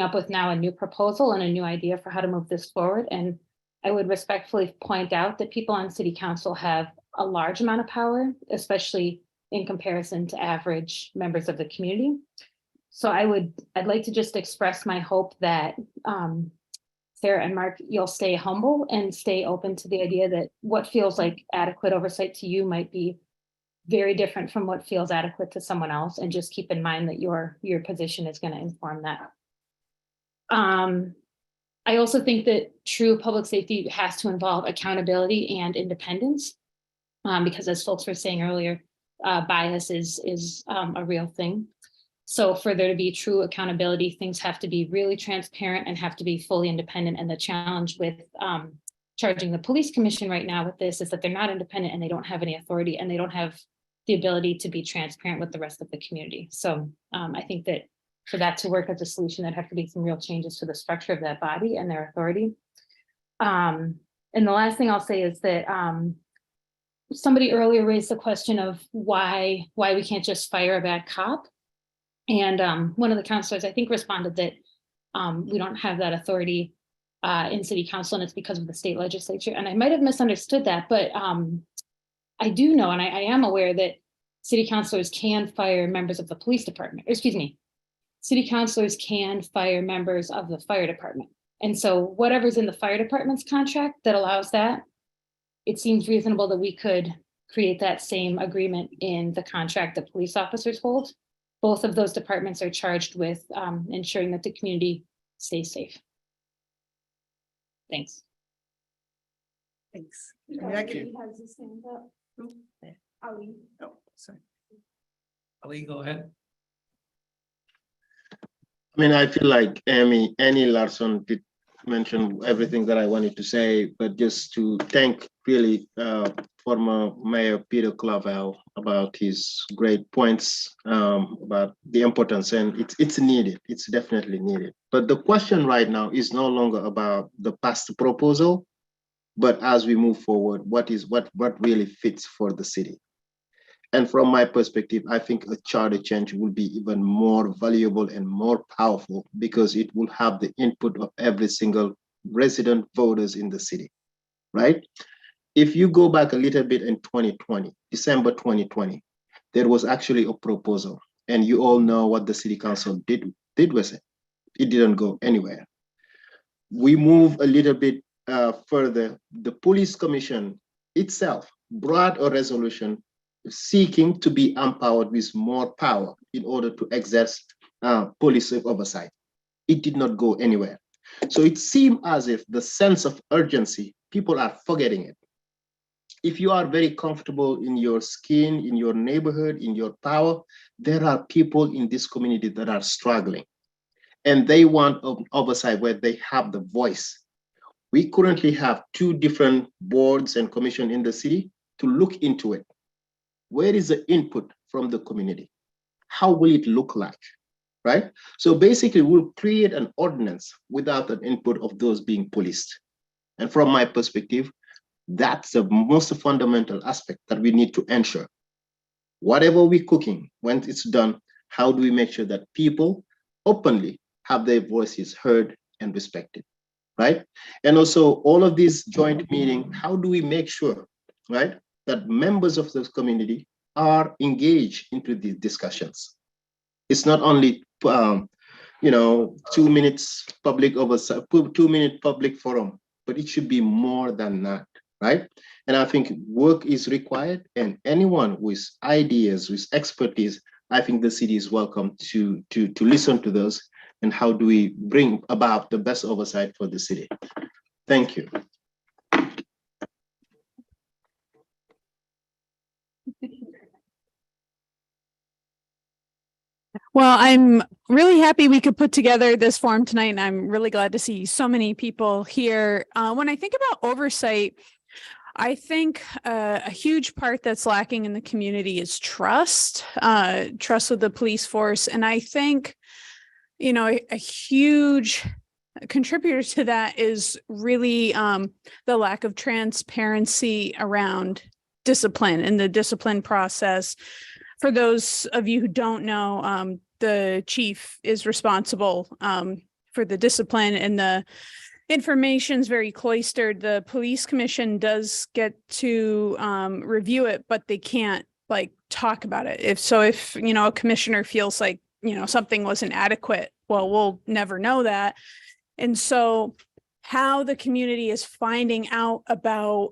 up with now a new proposal and a new idea for how to move this forward. And I would respectfully point out that people on city council have a large amount of power, especially in comparison to average members of the community. So I'd like to just express my hope that Sarah and Mark, you'll stay humble and stay open to the idea that what feels like adequate oversight to you might be very different from what feels adequate to someone else, and just keep in mind that your position is going to inform that. I also think that true public safety has to involve accountability and independence, because as folks were saying earlier, bias is a real thing. So for there to be true accountability, things have to be really transparent and have to be fully independent. And the challenge with charging the police commission right now with this is that they're not independent and they don't have any authority and they don't have the ability to be transparent with the rest of the community. So I think that for that to work as a solution, there'd have to be some real changes to the structure of that body and their authority. And the last thing I'll say is that somebody earlier raised the question of why we can't just fire a bad cop. And one of the counselors, I think, responded that we don't have that authority in city council, and it's because of the state legislature. And I might have misunderstood that, but I do know, and I am aware that city councilors can fire members of the police department, or excuse me, city councilors can fire members of the fire department. And so whatever's in the fire department's contract that allows that, it seems reasonable that we could create that same agreement in the contract that police officers hold. Both of those departments are charged with ensuring that the community stays safe. Thanks. Thanks. I mean, I can- Oh, sorry. Ali, go ahead. I mean, I feel like Annie Larson did mention everything that I wanted to say, but just to thank really former Mayor Peter Clavel about his great points about the importance, and it's needed. It's definitely needed. But the question right now is no longer about the past proposal, but as we move forward, what really fits for the city. And from my perspective, I think a charter change will be even more valuable and more powerful because it will have the input of every single resident voters in the city, right? If you go back a little bit in 2020, December 2020, there was actually a proposal, and you all know what the city council did with it. It didn't go anywhere. We move a little bit further. The police commission itself brought a resolution seeking to be empowered with more power in order to exerce police oversight. It did not go anywhere. So it seemed as if the sense of urgency, people are forgetting it. If you are very comfortable in your skin, in your neighborhood, in your power, there are people in this community that are struggling. And they want oversight where they have the voice. We currently have 2 different boards and commission in the city to look into it. Where is the input from the community? How will it look like, right? So basically we'll create an ordinance without an input of those being policed. And from my perspective, that's the most fundamental aspect that we need to ensure. Whatever we're cooking, when it's done, how do we make sure that people openly have their voices heard and respected, right? And also all of these joint meetings, how do we make sure, right, that members of this community are engaged into these discussions? It's not only 2 minutes public oversight, 2-minute public forum, but it should be more than that, right? And I think work is required, and anyone with ideas, with expertise, I think the city is welcome to listen to those. And how do we bring about the best oversight for the city? Thank you. Well, I'm really happy we could put together this forum tonight, and I'm really glad to see so many people here. When I think about oversight, I think a huge part that's lacking in the community is trust, trust with the police force. And I think, a huge contributor to that is really the lack of transparency around discipline and the discipline process. For those of you who don't know, the chief is responsible for the discipline, and the information's very cloistered. The police commission does get to review it, but they can't talk about it. If a commissioner feels like, something wasn't adequate, well, we'll never know that. And so how the community is finding out about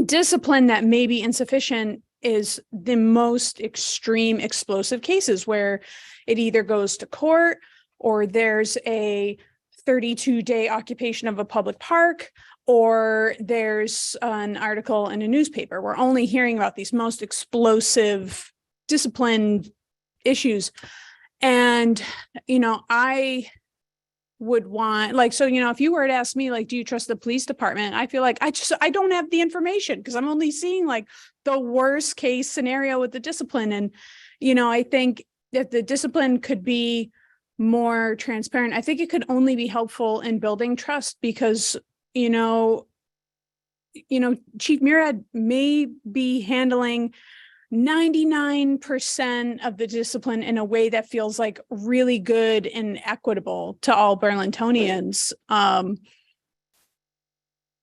discipline that may be insufficient is the most extreme explosive cases where it either goes to court or there's a 32-day occupation of a public park, or there's an article in a newspaper. We're only hearing about these most explosive discipline issues. And, I would want, if you were to ask me, do you trust the police department? I feel like I don't have the information because I'm only seeing the worst case scenario with the discipline. And, I think if the discipline could be more transparent, I think it could only be helpful in building trust because, Chief Murad may be handling 99% of the discipline in a way that feels really good and equitable to all Burlingtonians.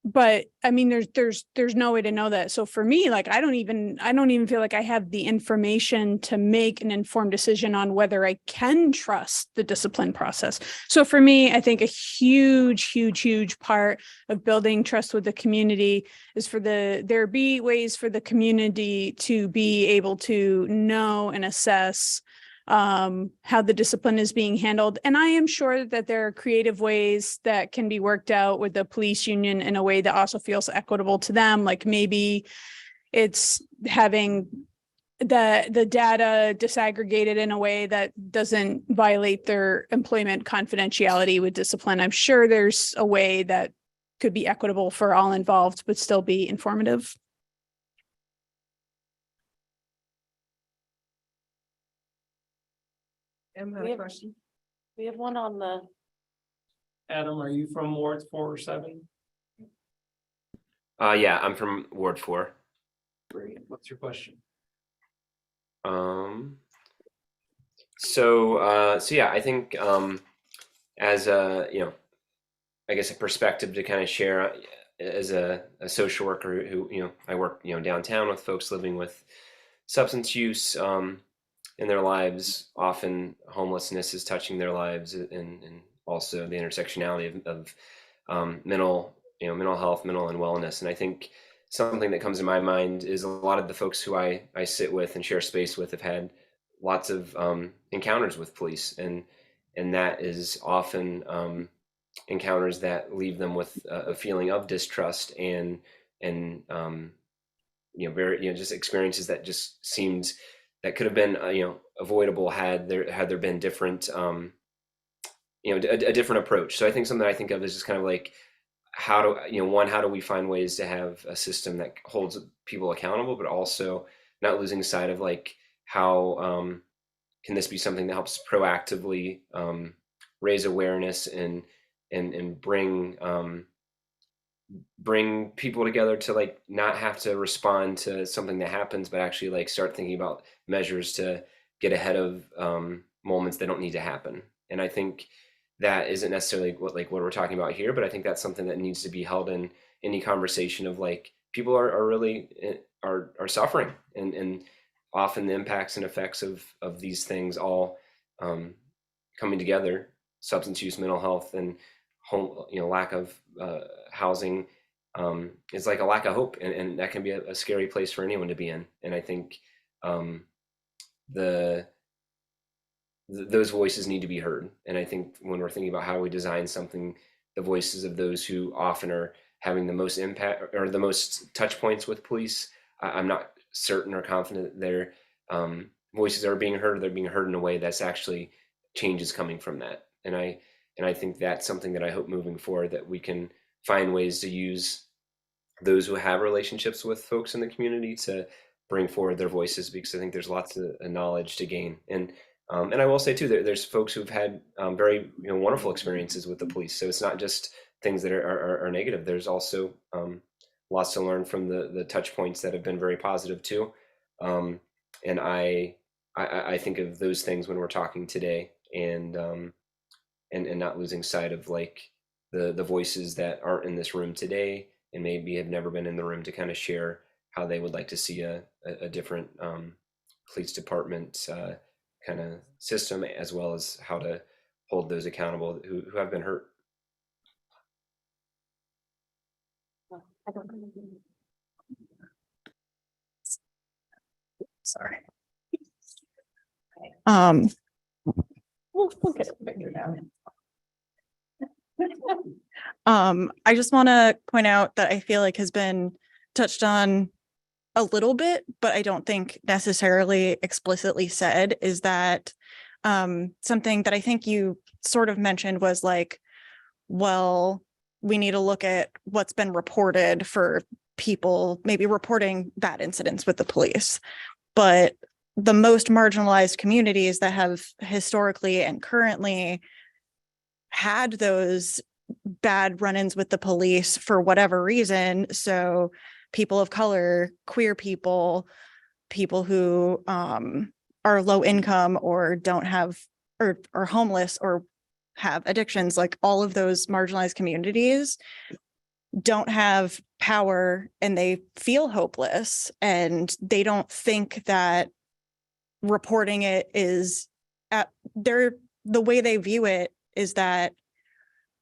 But I mean, there's no way to know that. So for me, I don't even feel like I have the information to make an informed decision on whether I can trust the discipline process. So for me, I think a huge part of building trust with the community is there be ways for the community to be able to know and assess how the discipline is being handled. And I am sure that there are creative ways that can be worked out with the police union in a way that also feels equitable to them. Like maybe it's having the data disaggregated in a way that doesn't violate their employment confidentiality with discipline. I'm sure there's a way that could be equitable for all involved, but still be informative. Question. We have one on the. Adam, are you from Wards 4 or 7? Yeah, I'm from Ward 4. Great. What's your question? So yeah, I think as a, I guess a perspective to kind of share as a social worker who, I work, downtown with folks living with substance use in their lives. Often homelessness is touching their lives, and also the intersectionality of mental health, mental and wellness. And I think something that comes to my mind is a lot of the folks who I sit with and share space with have had lots of encounters with police, and that is often encounters that leave them with a feeling of distrust and very just experiences that just seemed that could have been avoidable had there been different a different approach. So I think something I think of is just kind of like, how do we find ways to have a system that holds people accountable, but also not losing sight of like how can this be something that helps proactively raise awareness and bring people together to like not have to respond to something that happens, but actually like start thinking about measures to get ahead of moments that don't need to happen. And I think that isn't necessarily what we're talking about here, but I think that's something that needs to be held in any conversation of like, people are really are suffering, and often the impacts and effects of these things all coming together, substance use, mental health, and home, lack of housing is like a lack of hope, and that can be a scary place for anyone to be in. And I think those voices need to be heard. And I think when we're thinking about how we design something, the voices of those who often are having the most impact or the most touch points with police, I'm not certain or confident their voices are being heard. They're being heard in a way that's actually change is coming from that. And I think that's something that I hope moving forward, that we can find ways to use those who have relationships with folks in the community to bring forward their voices, because I think there's lots of knowledge to gain. And I will say too, there's folks who've had very wonderful experiences with the police. So it's not just things that are negative. There's also lots to learn from the touch points that have been very positive too. And I think of those things when we're talking today, and not losing sight of like the voices that aren't in this room today and maybe have never been in the room to kind of share how they would like to see a different police department kind of system, as well as how to hold those accountable who have been hurt. Sorry. We'll get it figured out. I just want to point out that I feel like has been touched on a little bit, but I don't think necessarily explicitly said, is that something that I think you sort of mentioned was like, well, we need to look at what's been reported for people maybe reporting bad incidents with the police. But the most marginalized communities that have historically and currently had those bad run-ins with the police for whatever reason, so people of color, queer people, people who are low income or don't have or are homeless or have addictions, like all of those marginalized communities don't have power and they feel hopeless, and they don't think that reporting it is the way they view it is that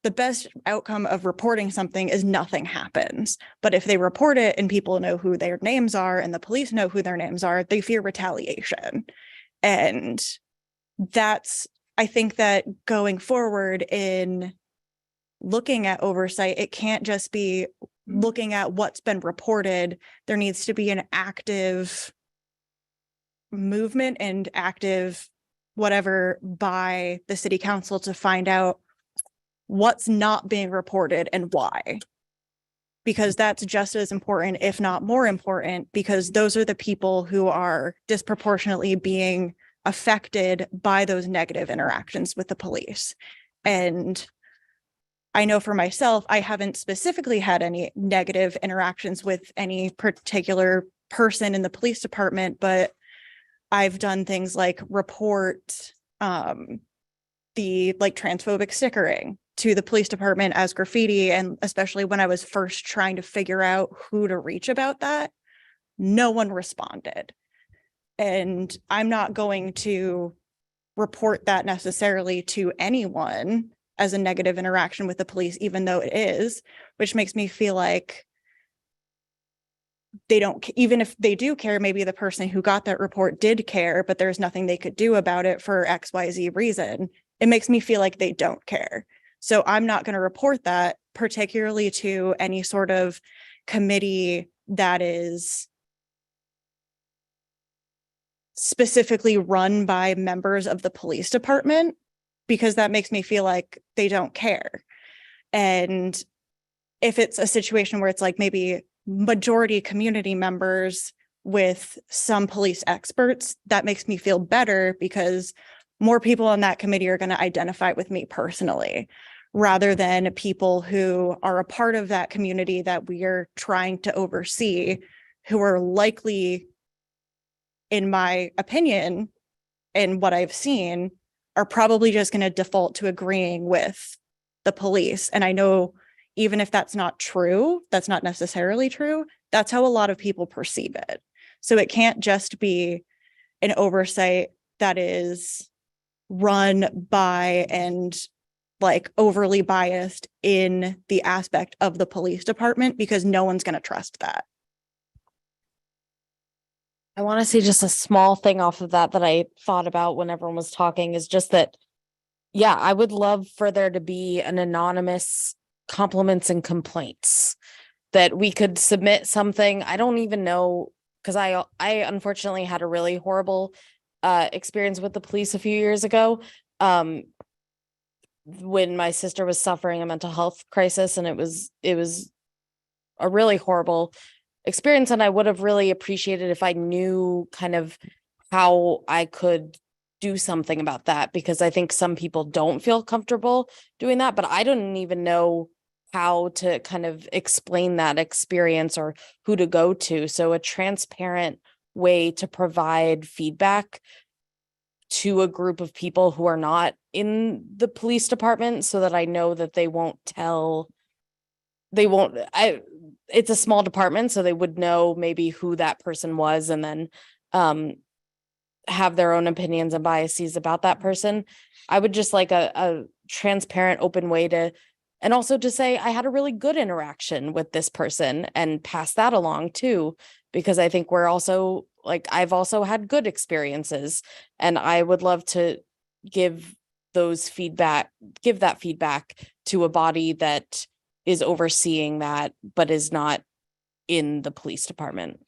the best outcome of reporting something is nothing happens. But if they report it and people know who their names are and the police know who their names are, they fear retaliation. And I think that going forward in looking at oversight, it can't just be looking at what's been reported. There needs to be an active movement and active whatever by the city council to find out what's not being reported and why. Because that's just as important, if not more important, because those are the people who are disproportionately being affected by those negative interactions with the police. And I know for myself, I haven't specifically had any negative interactions with any particular person in the police department, but I've done things like report the like transphobic stickering to the police department as graffiti. And especially when I was first trying to figure out who to reach about that, no one responded. And I'm not going to report that necessarily to anyone as a negative interaction with the police, even though it is, which makes me feel like they don't, even if they do care, maybe the person who got that report did care, but there's nothing they could do about it for XYZ reason. It makes me feel like they don't care. So I'm not going to report that, particularly to any sort of committee that is specifically run by members of the police department, because that makes me feel like they don't care. And if it's a situation where it's like maybe majority community members with some police experts, that makes me feel better because more people on that committee are going to identify with me personally, rather than people who are a part of that community that we are trying to oversee, who are likely, in my opinion, and what I've seen, are probably just going to default to agreeing with the police. And I know even if that's not true, that's not necessarily true, that's how a lot of people perceive it. So it can't just be an oversight that is run by and like overly biased in the aspect of the police department, because no one's going to trust that. I want to say just a small thing off of that I thought about when everyone was talking is just that, yeah, I would love for there to be an anonymous compliments and complaints that we could submit something. I don't even know, because I unfortunately had a really horrible experience with the police a few years ago when my sister was suffering a mental health crisis, and it was a really horrible experience. And I would have really appreciated if I knew kind of how I could do something about that, because I think some people don't feel comfortable doing that, but I don't even know how to kind of explain that experience or who to go to. So a transparent way to provide feedback to a group of people who are not in the police department, so that I know that it's a small department, so they would know maybe who that person was, and then have their own opinions and biases about that person. I would just like a transparent, open way to, and also to say, I had a really good interaction with this person and pass that along too, because I think we're also like, I've also had good experiences, and I would love to give that feedback to a body that is overseeing that, but is not in the police department.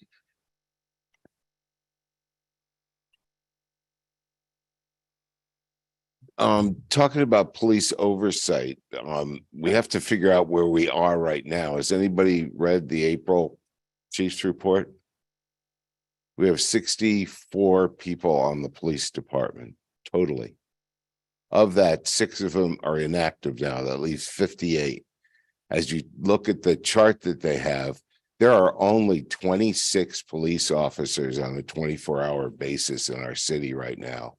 Talking about police oversight, we have to figure out where we are right now. Has anybody read the April Chief's report? We have 64 people on the police department totally. Of that, 6 of them are inactive now. That leaves 58. As you look at the chart that they have, there are only 26 police officers on a 24-hour basis in our city right now.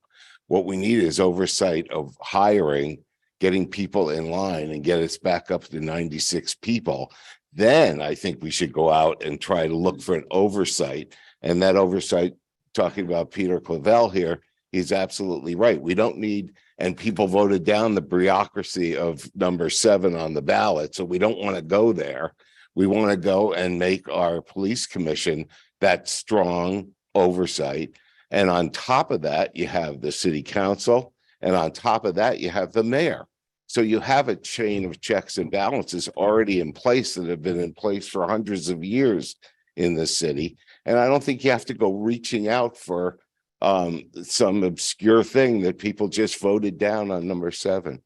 What we need is oversight of hiring, getting people in line, and get us back up to 96 people. Then I think we should go out and try to look for an oversight. And that oversight, talking about Peter Clavel here, he's absolutely right. We don't need, and people voted down the bureaucracy of number 7 on the ballot. So we don't want to go there. We want to go and make our police commission that strong oversight And on top of that, you have the city council. And on top of that, you have the mayor. So you have a chain of checks and balances already in place that have been in place for hundreds of years in the city. And I don't think you have to go reaching out for some obscure thing that people just voted down on number 7.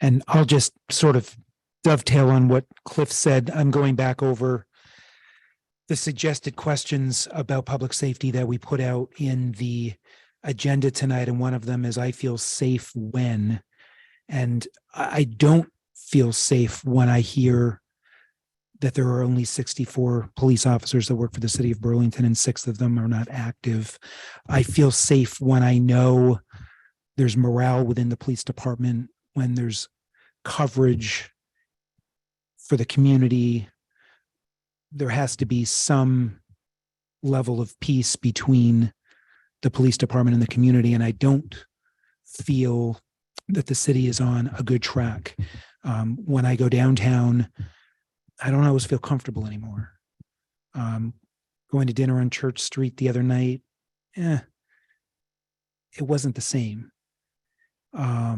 And I'll just sort of dovetail on what Cliff said. I'm going back over the suggested questions about public safety that we put out in the agenda tonight. And one of them is, I feel safe when, and I don't feel safe when I hear that there are only 64 police officers that work for the city of Burlington and 6 of them are not active. I feel safe when I know there's morale within the police department, when there's coverage for the community. There has to be some level of peace between the police department and the community. And I don't feel that the city is on a good track. When I go downtown, I don't always feel comfortable anymore. Going to dinner on Church Street the other night, it wasn't the same. I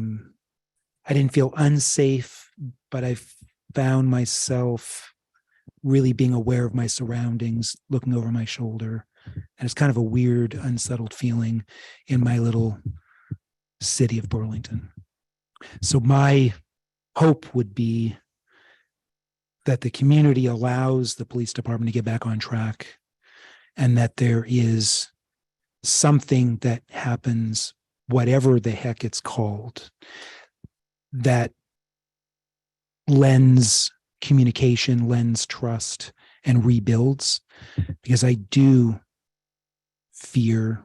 didn't feel unsafe, but I found myself really being aware of my surroundings, looking over my shoulder. And it's kind of a weird, unsettled feeling in my little city of Burlington. So my hope would be that the community allows the police department to get back on track, and that there is something that happens, whatever the heck it's called, that lends communication, lends trust, and rebuilds. Because I do fear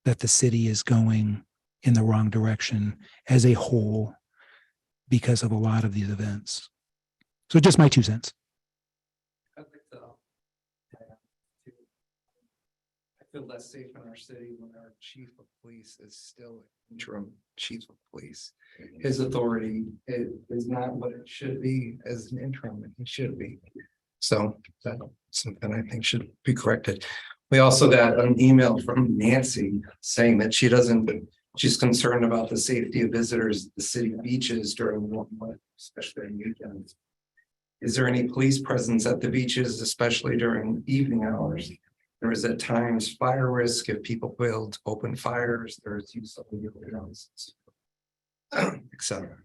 that the city is going in the wrong direction as a whole because of a lot of these events. So just my 2 cents. I feel less safe in our city when our chief of police is still interim chief of police. His authority is not what it should be as an interim, and he should be. So that's something I think should be corrected. We also got an email from Nancy saying that she's concerned about the safety of visitors at the city beaches during warm weather, especially on weekends. Is there any police presence at the beaches, especially during evening hours? There is at times fire risk if people build open fires. There is use of illegal guns, etc.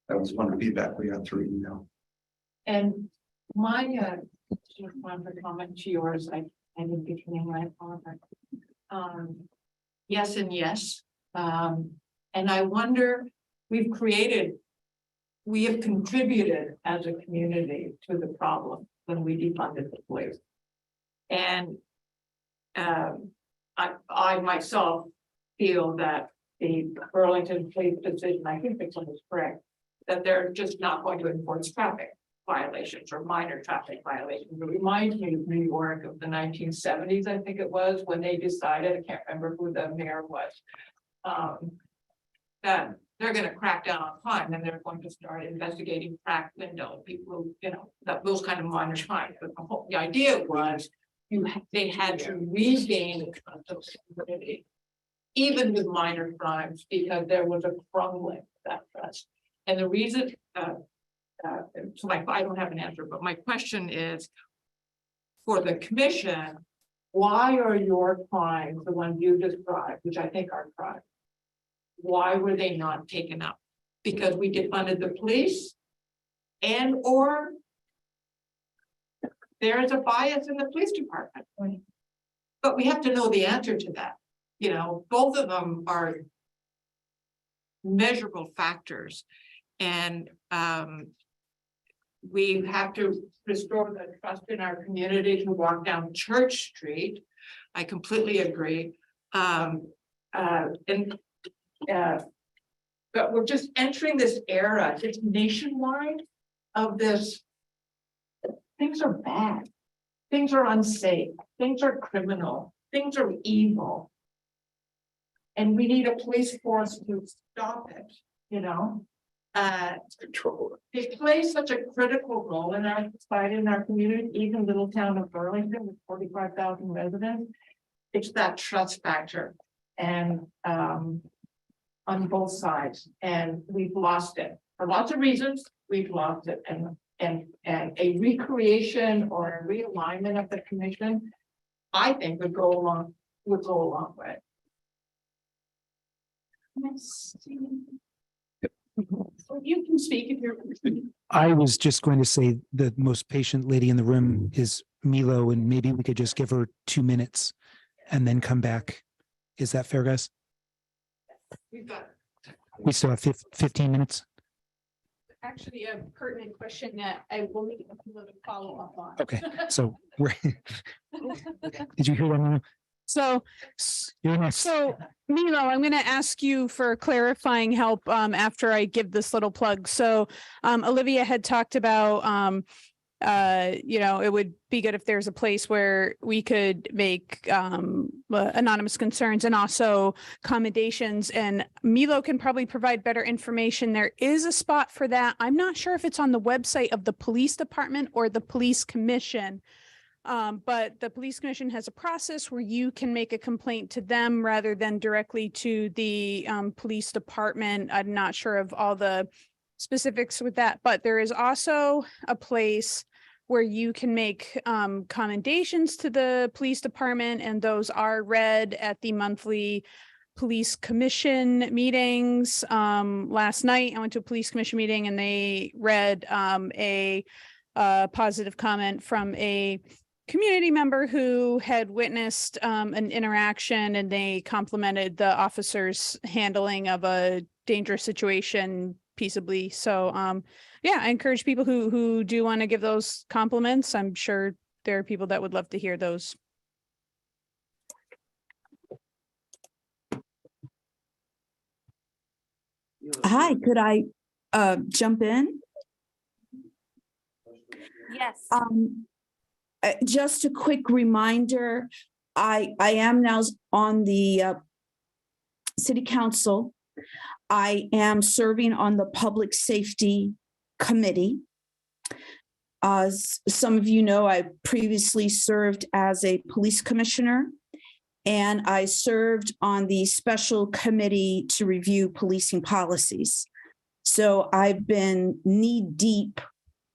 That was one feedback we got through email. And my, just one comment to yours, I didn't get your name, I apologize. Yes and yes. And I wonder, we have contributed as a community to the problem when we defunded the police. And I myself feel that the Burlington police decision, I think this one is correct, that they're just not going to enforce traffic violations or minor traffic violations. It reminds me of New York of the 1970s, I think it was, when they decided, I can't remember who the mayor was, that they're going to crack down on crime, and they're going to start investigating cracked window people who, that those kind of minor crimes. But the idea was they had to regain the trust of the community, even with minor crimes, because there was a crumbling of that trust. And the reason, so I don't have an answer, but my question is, for the commission, why are your crimes, the ones you described, which I think are crimes, why were they not taken up? Because we defunded the police, and or there is a bias in the police department. But we have to know the answer to that. Both of them are measurable factors, and we have to restore the trust in our community to walk down Church Street. I completely agree. But we're just entering this era, it's nationwide, of this. Things are bad. Things are unsafe. Things are criminal. Things are evil. And we need a police force to stop it, Control. They play such a critical role in our society, in our community, even little town of Burlington with 45,000 residents. It's that trust factor and on both sides, and we've lost it for lots of reasons. We've lost it, and a recreation or a realignment of the commission, I think would go a long way. You can speak if you're. I was just going to say the most patient lady in the room is Milo, and maybe we could just give her 2 minutes and then come back. Is that fair, guys? We've got We still have 15 minutes. Actually a pertinent question that I will need to follow up on. Okay, so we're, did you hear that, Milo? So, You're next. so Milo, I'm going to ask you for clarifying help after I give this little plug. So Olivia had talked about it would be good if there's a place where we could make anonymous concerns and also commendations, and Milo can probably provide better information. There is a spot for that. I'm not sure if it's on the website of the police department or the police commission. But the police commission has a process where you can make a complaint to them rather than directly to the police department. I'm not sure of all the specifics with that, but there is also a place where you can make commendations to the police department, and those are read at the monthly police commission meetings. Last night I went to a police commission meeting and they read a positive comment from a community member who had witnessed an interaction, and they complimented the officer's handling of a dangerous situation peaceably. So yeah, I encourage people who do want to give those compliments. I'm sure there are people that would love to hear those. Hi, could I jump in? Yes. Just a quick reminder, I am now on the city council. I am serving on the public safety committee. As some of you know, I previously served as a police commissioner, and I served on the special committee to review policing policies. So I've been knee deep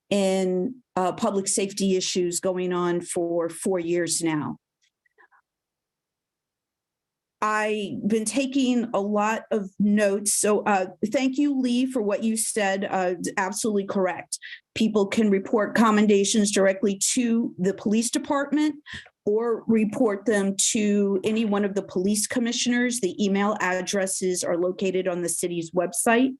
in public safety issues going on for 4 years now. I've been taking a lot of notes. So thank you, Lee, for what you said. Absolutely correct. People can report commendations directly to the police department or report them to any one of the police commissioners. The email addresses are located on the city's website.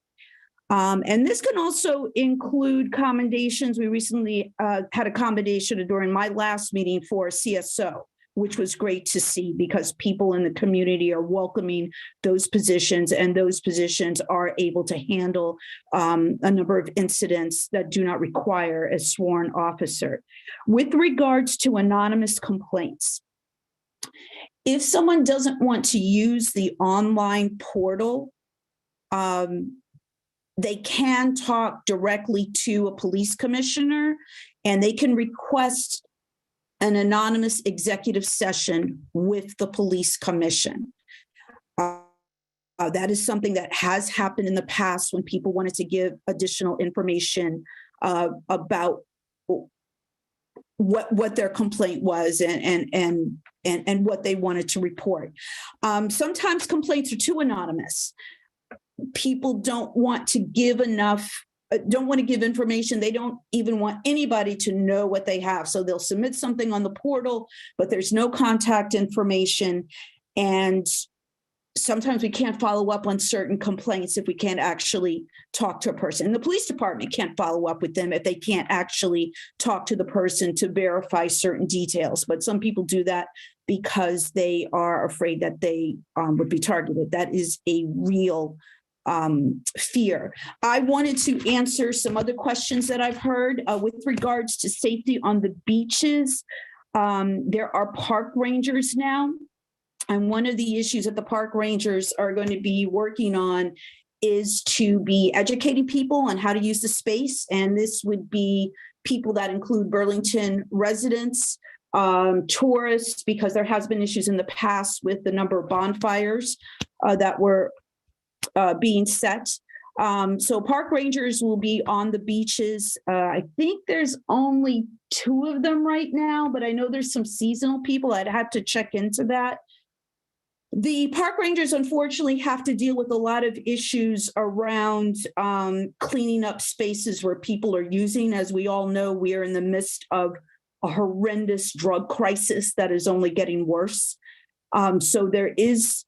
And this can also include commendations. We recently had a commendation during my last meeting for CSO, which was great to see because people in the community are welcoming those positions, and those positions are able to handle a number of incidents that do not require a sworn officer. With regards to anonymous complaints, if someone doesn't want to use the online portal, they can talk directly to a police commissioner, and they can request an anonymous executive session with the police commission. That is something that has happened in the past when people wanted to give additional information about what their complaint was and what they wanted to report. Sometimes complaints are too anonymous. People don't want to give information. They don't even want anybody to know what they have. So they'll submit something on the portal, but there's no contact information. And sometimes we can't follow up on certain complaints if we can't actually talk to a person. And the police department can't follow up with them if they can't actually talk to the person to verify certain details. But some people do that because they are afraid that they would be targeted. That is a real fear. I wanted to answer some other questions that I've heard with regards to safety on the beaches. There are park rangers now, and one of the issues that the park rangers are going to be working on is to be educating people on how to use the space. And this would be people that include Burlington residents, tourists, because there has been issues in the past with the number of bonfires that were being set. So park rangers will be on the beaches. I think there's only 2 of them right now, but I know there's some seasonal people. I'd have to check into that. The park rangers, unfortunately, have to deal with a lot of issues around cleaning up spaces where people are using. As we all know, we are in the midst of a horrendous drug crisis that is only getting worse. So there is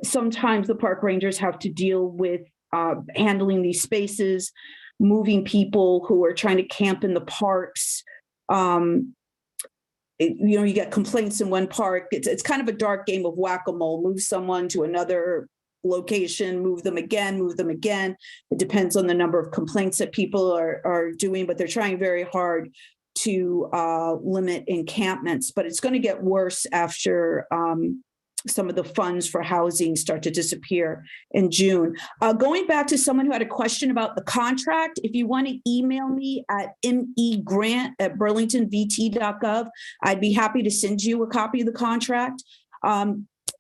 sometimes the park rangers have to deal with handling these spaces, moving people who are trying to camp in the parks. You get complaints in one park. It's kind of a dark game of whack-a-mole. Move someone to another location, move them again, move them again. It depends on the number of complaints that people are doing, but they're trying very hard to limit encampments. But it's going to get worse after some of the funds for housing start to disappear in June. Going back to someone who had a question about the contract, if you want to email me at megrant@burlingtonvt.gov, I'd be happy to send you a copy of the contract.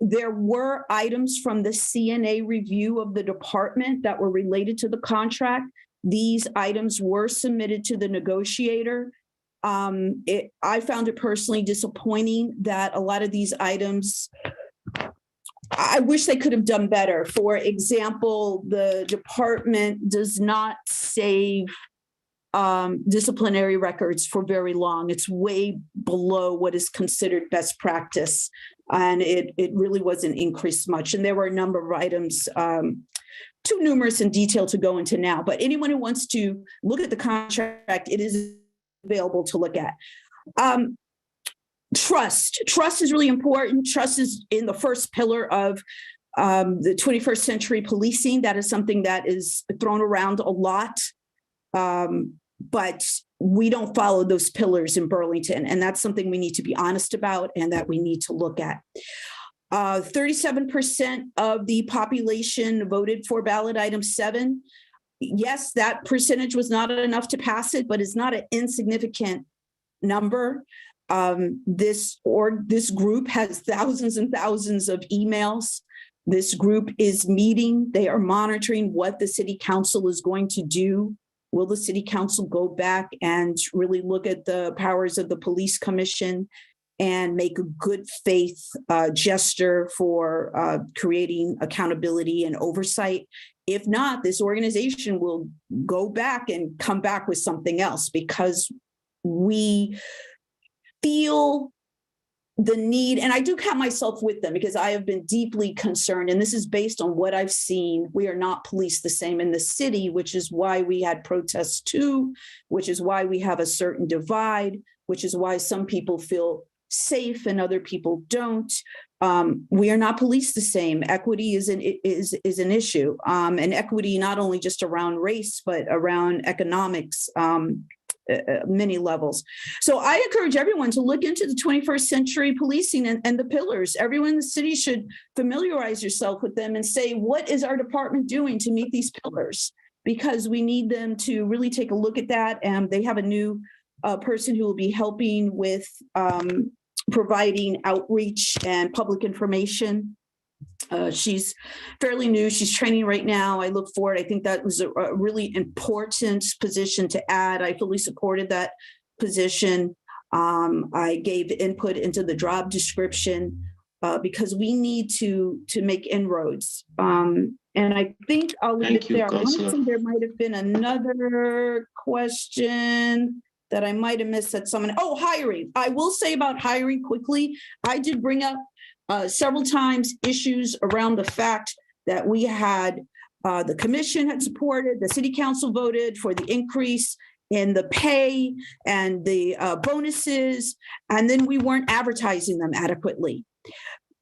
There were items from the CNA review of the department that were related to the contract. These items were submitted to the negotiator. I found it personally disappointing that a lot of these items, I wish they could have done better. For example, the department does not save disciplinary records for very long. It's way below what is considered best practice. And it really wasn't increased much. And there were a number of items, too numerous in detail to go into now. But anyone who wants to look at the contract, it is available to look at. Trust is really important. Trust is in the first pillar of the 21st century policing. That is something that is thrown around a lot, but we don't follow those pillars in Burlington, and that's something we need to be honest about and that we need to look at. 37% of the population voted for ballot item 7. Yes, that percentage was not enough to pass it, but it's not an insignificant number. This group has thousands and thousands of emails. This group is meeting. They are monitoring what the city council is going to do. Will the city council go back and really look at the powers of the police commission and make a good faith gesture for creating accountability and oversight? If not, this organization will go back and come back with something else, because we feel the need, and I do count myself with them because I have been deeply concerned, and this is based on what I've seen. We are not policed the same in the city, which is why we had protests too, which is why we have a certain divide, which is why some people feel safe and other people don't. We are not policed the same. Equity is an issue, and equity not only just around race, but around economics, many levels. So I encourage everyone to look into the 21st century policing and the pillars. Everyone in the city should familiarize yourself with them and say, what is our department doing to meet these pillars? Because we need them to really take a look at that. And they have a new person who will be helping with providing outreach and public information. She's fairly new. She's training right now. I look forward. I think that was a really important position to add. I fully supported that position. I gave input into the job description because we need to make inroads. And I think I'll leave it there. I want to say there might have been another question that I might have missed that someone. Oh, hiring. I will say about hiring quickly. I did bring up several times issues around the fact that we had the commission had supported, the city council voted for the increase in the pay and the bonuses, and then we weren't advertising them adequately.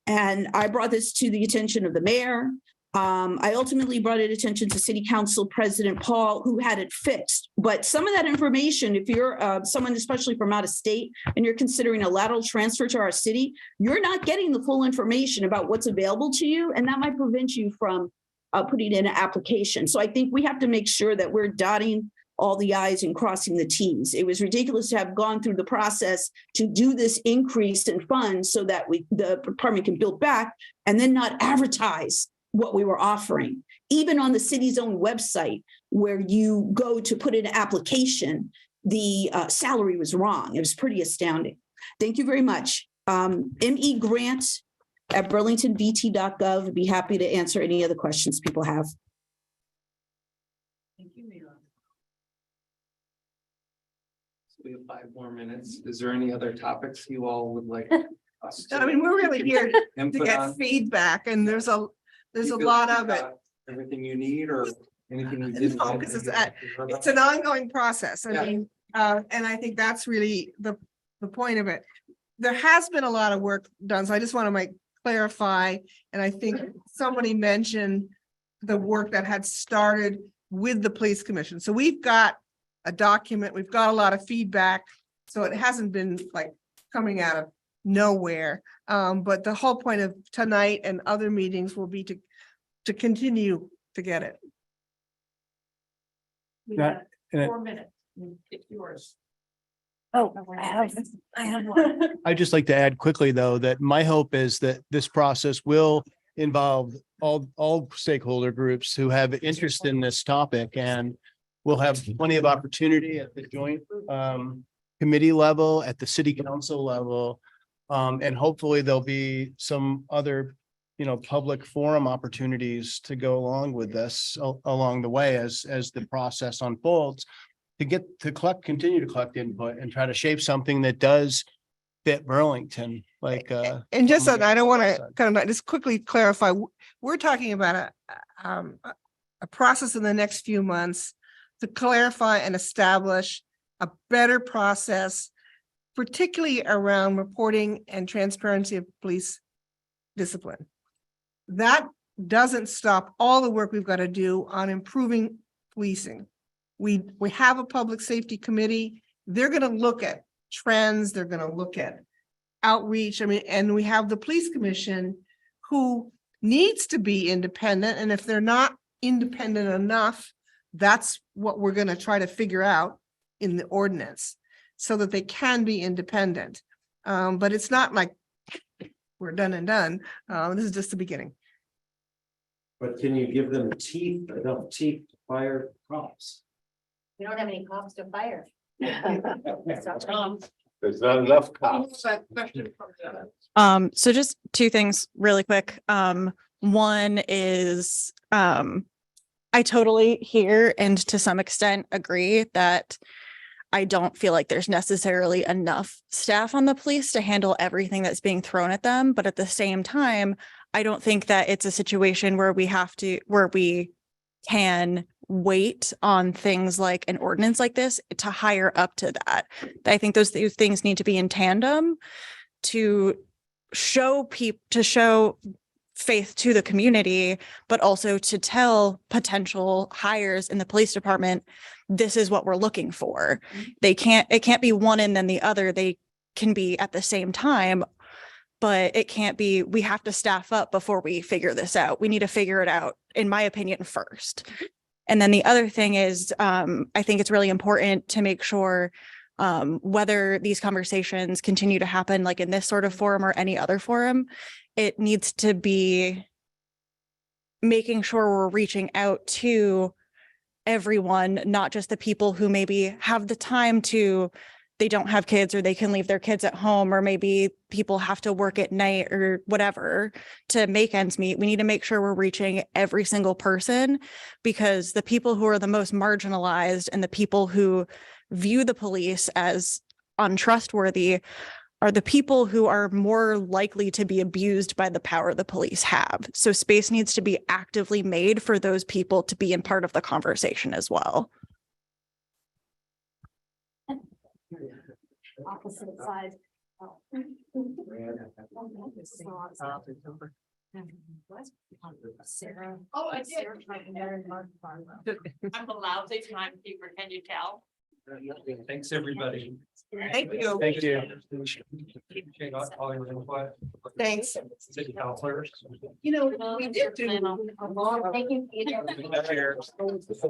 And I brought this to the attention of the mayor. I ultimately brought it attention to City Council President Paul, who had it fixed. But some of that information, if you're someone, especially from out of state, and you're considering a lateral transfer to our city, you're not getting the full information about what's available to you. And that might prevent you from putting in an application. So I think we have to make sure that we're dotting all the i's and crossing the t's. It was ridiculous to have gone through the process to do this increase in funds so that the department can build back and then not advertise what we were offering. Even on the city's own website, where you go to put in an application, the salary was wrong. It was pretty astounding. Thank you very much. ME Grant at burlingtonvt.gov. I'd be happy to answer any other questions people have. We have 5 more minutes. Is there any other topics you all would like us to? I mean, we're really here to input get on? feedback, and there's a You feel lot like of you it. got Everything you need, or anything we didn't? No, because it's an ongoing process. I mean, and I think that's really the point of it. There has been a lot of work done, so I just want to clarify, and I think somebody mentioned the work that had started with the police commission. So we've got a document, we've got a lot of feedback, so it hasn't been like coming out of nowhere. But the whole point of tonight and other meetings will be to continue to get it. We That- have 4 minutes. It's yours. Oh, I have one. I'd just like to add quickly, though, that my hope is that this process will involve all stakeholder groups who have interest in this topic, and we'll have plenty of opportunity at the joint committee level, at the city council level. And hopefully there'll be some other, public forum opportunities to go along with this along the way as the process unfolds, to continue to collect input and try to shape something that does fit Burlington, like. And just so I don't want to kind of just quickly clarify, we're talking about a process in the next few months to clarify and establish a better process, particularly around reporting and transparency of police discipline. That doesn't stop all the work we've got to do on improving policing. We have a public safety committee. They're going to look at trends. They're going to look at outreach. I mean, and we have the police commission who needs to be independent. And if they're not independent enough, that's what we're going to try to figure out in the ordinance so that they can be independent. But it's not like we're done and done. This is just the beginning. But can you give them teeth, enough teeth to fire cops? We don't have any cops to fire. There's not enough cops. So just 2 things really quick. One is, I totally hear and to some extent agree that I don't feel like there's necessarily enough staff on the police to handle everything that's being thrown at them. But at the same time, I don't think that it's a situation where we can wait on things like an ordinance like this to hire up to that. I think those things need to be in tandem to show faith to the community, but also to tell potential hires in the police department, this is what we're looking for. It can't be one and then the other. They can be at the same time, but it can't be, we have to staff up before we figure this out. We need to figure it out, in my opinion, first. And then the other thing is, I think it's really important to make sure whether these conversations continue to happen like in this sort of forum or any other forum, it needs to be making sure we're reaching out to everyone, not just the people who maybe have the time they don't have kids or they can leave their kids at home, or maybe people have to work at night or whatever to make ends meet. We need to make sure we're reaching every single person, because the people who are the most marginalized and the people who view the police as untrustworthy are the people who are more likely to be abused by the power the police have. So space needs to be actively made for those people to be in part of the conversation as well. Opposite side. Sarah. Oh, I did. I'm a lousy timekeeper, can you tell? Thanks, everybody. Thank you. Thank you. Appreciate all your input. Thanks. City councilors. You know, we did do. Thank you. Cheers.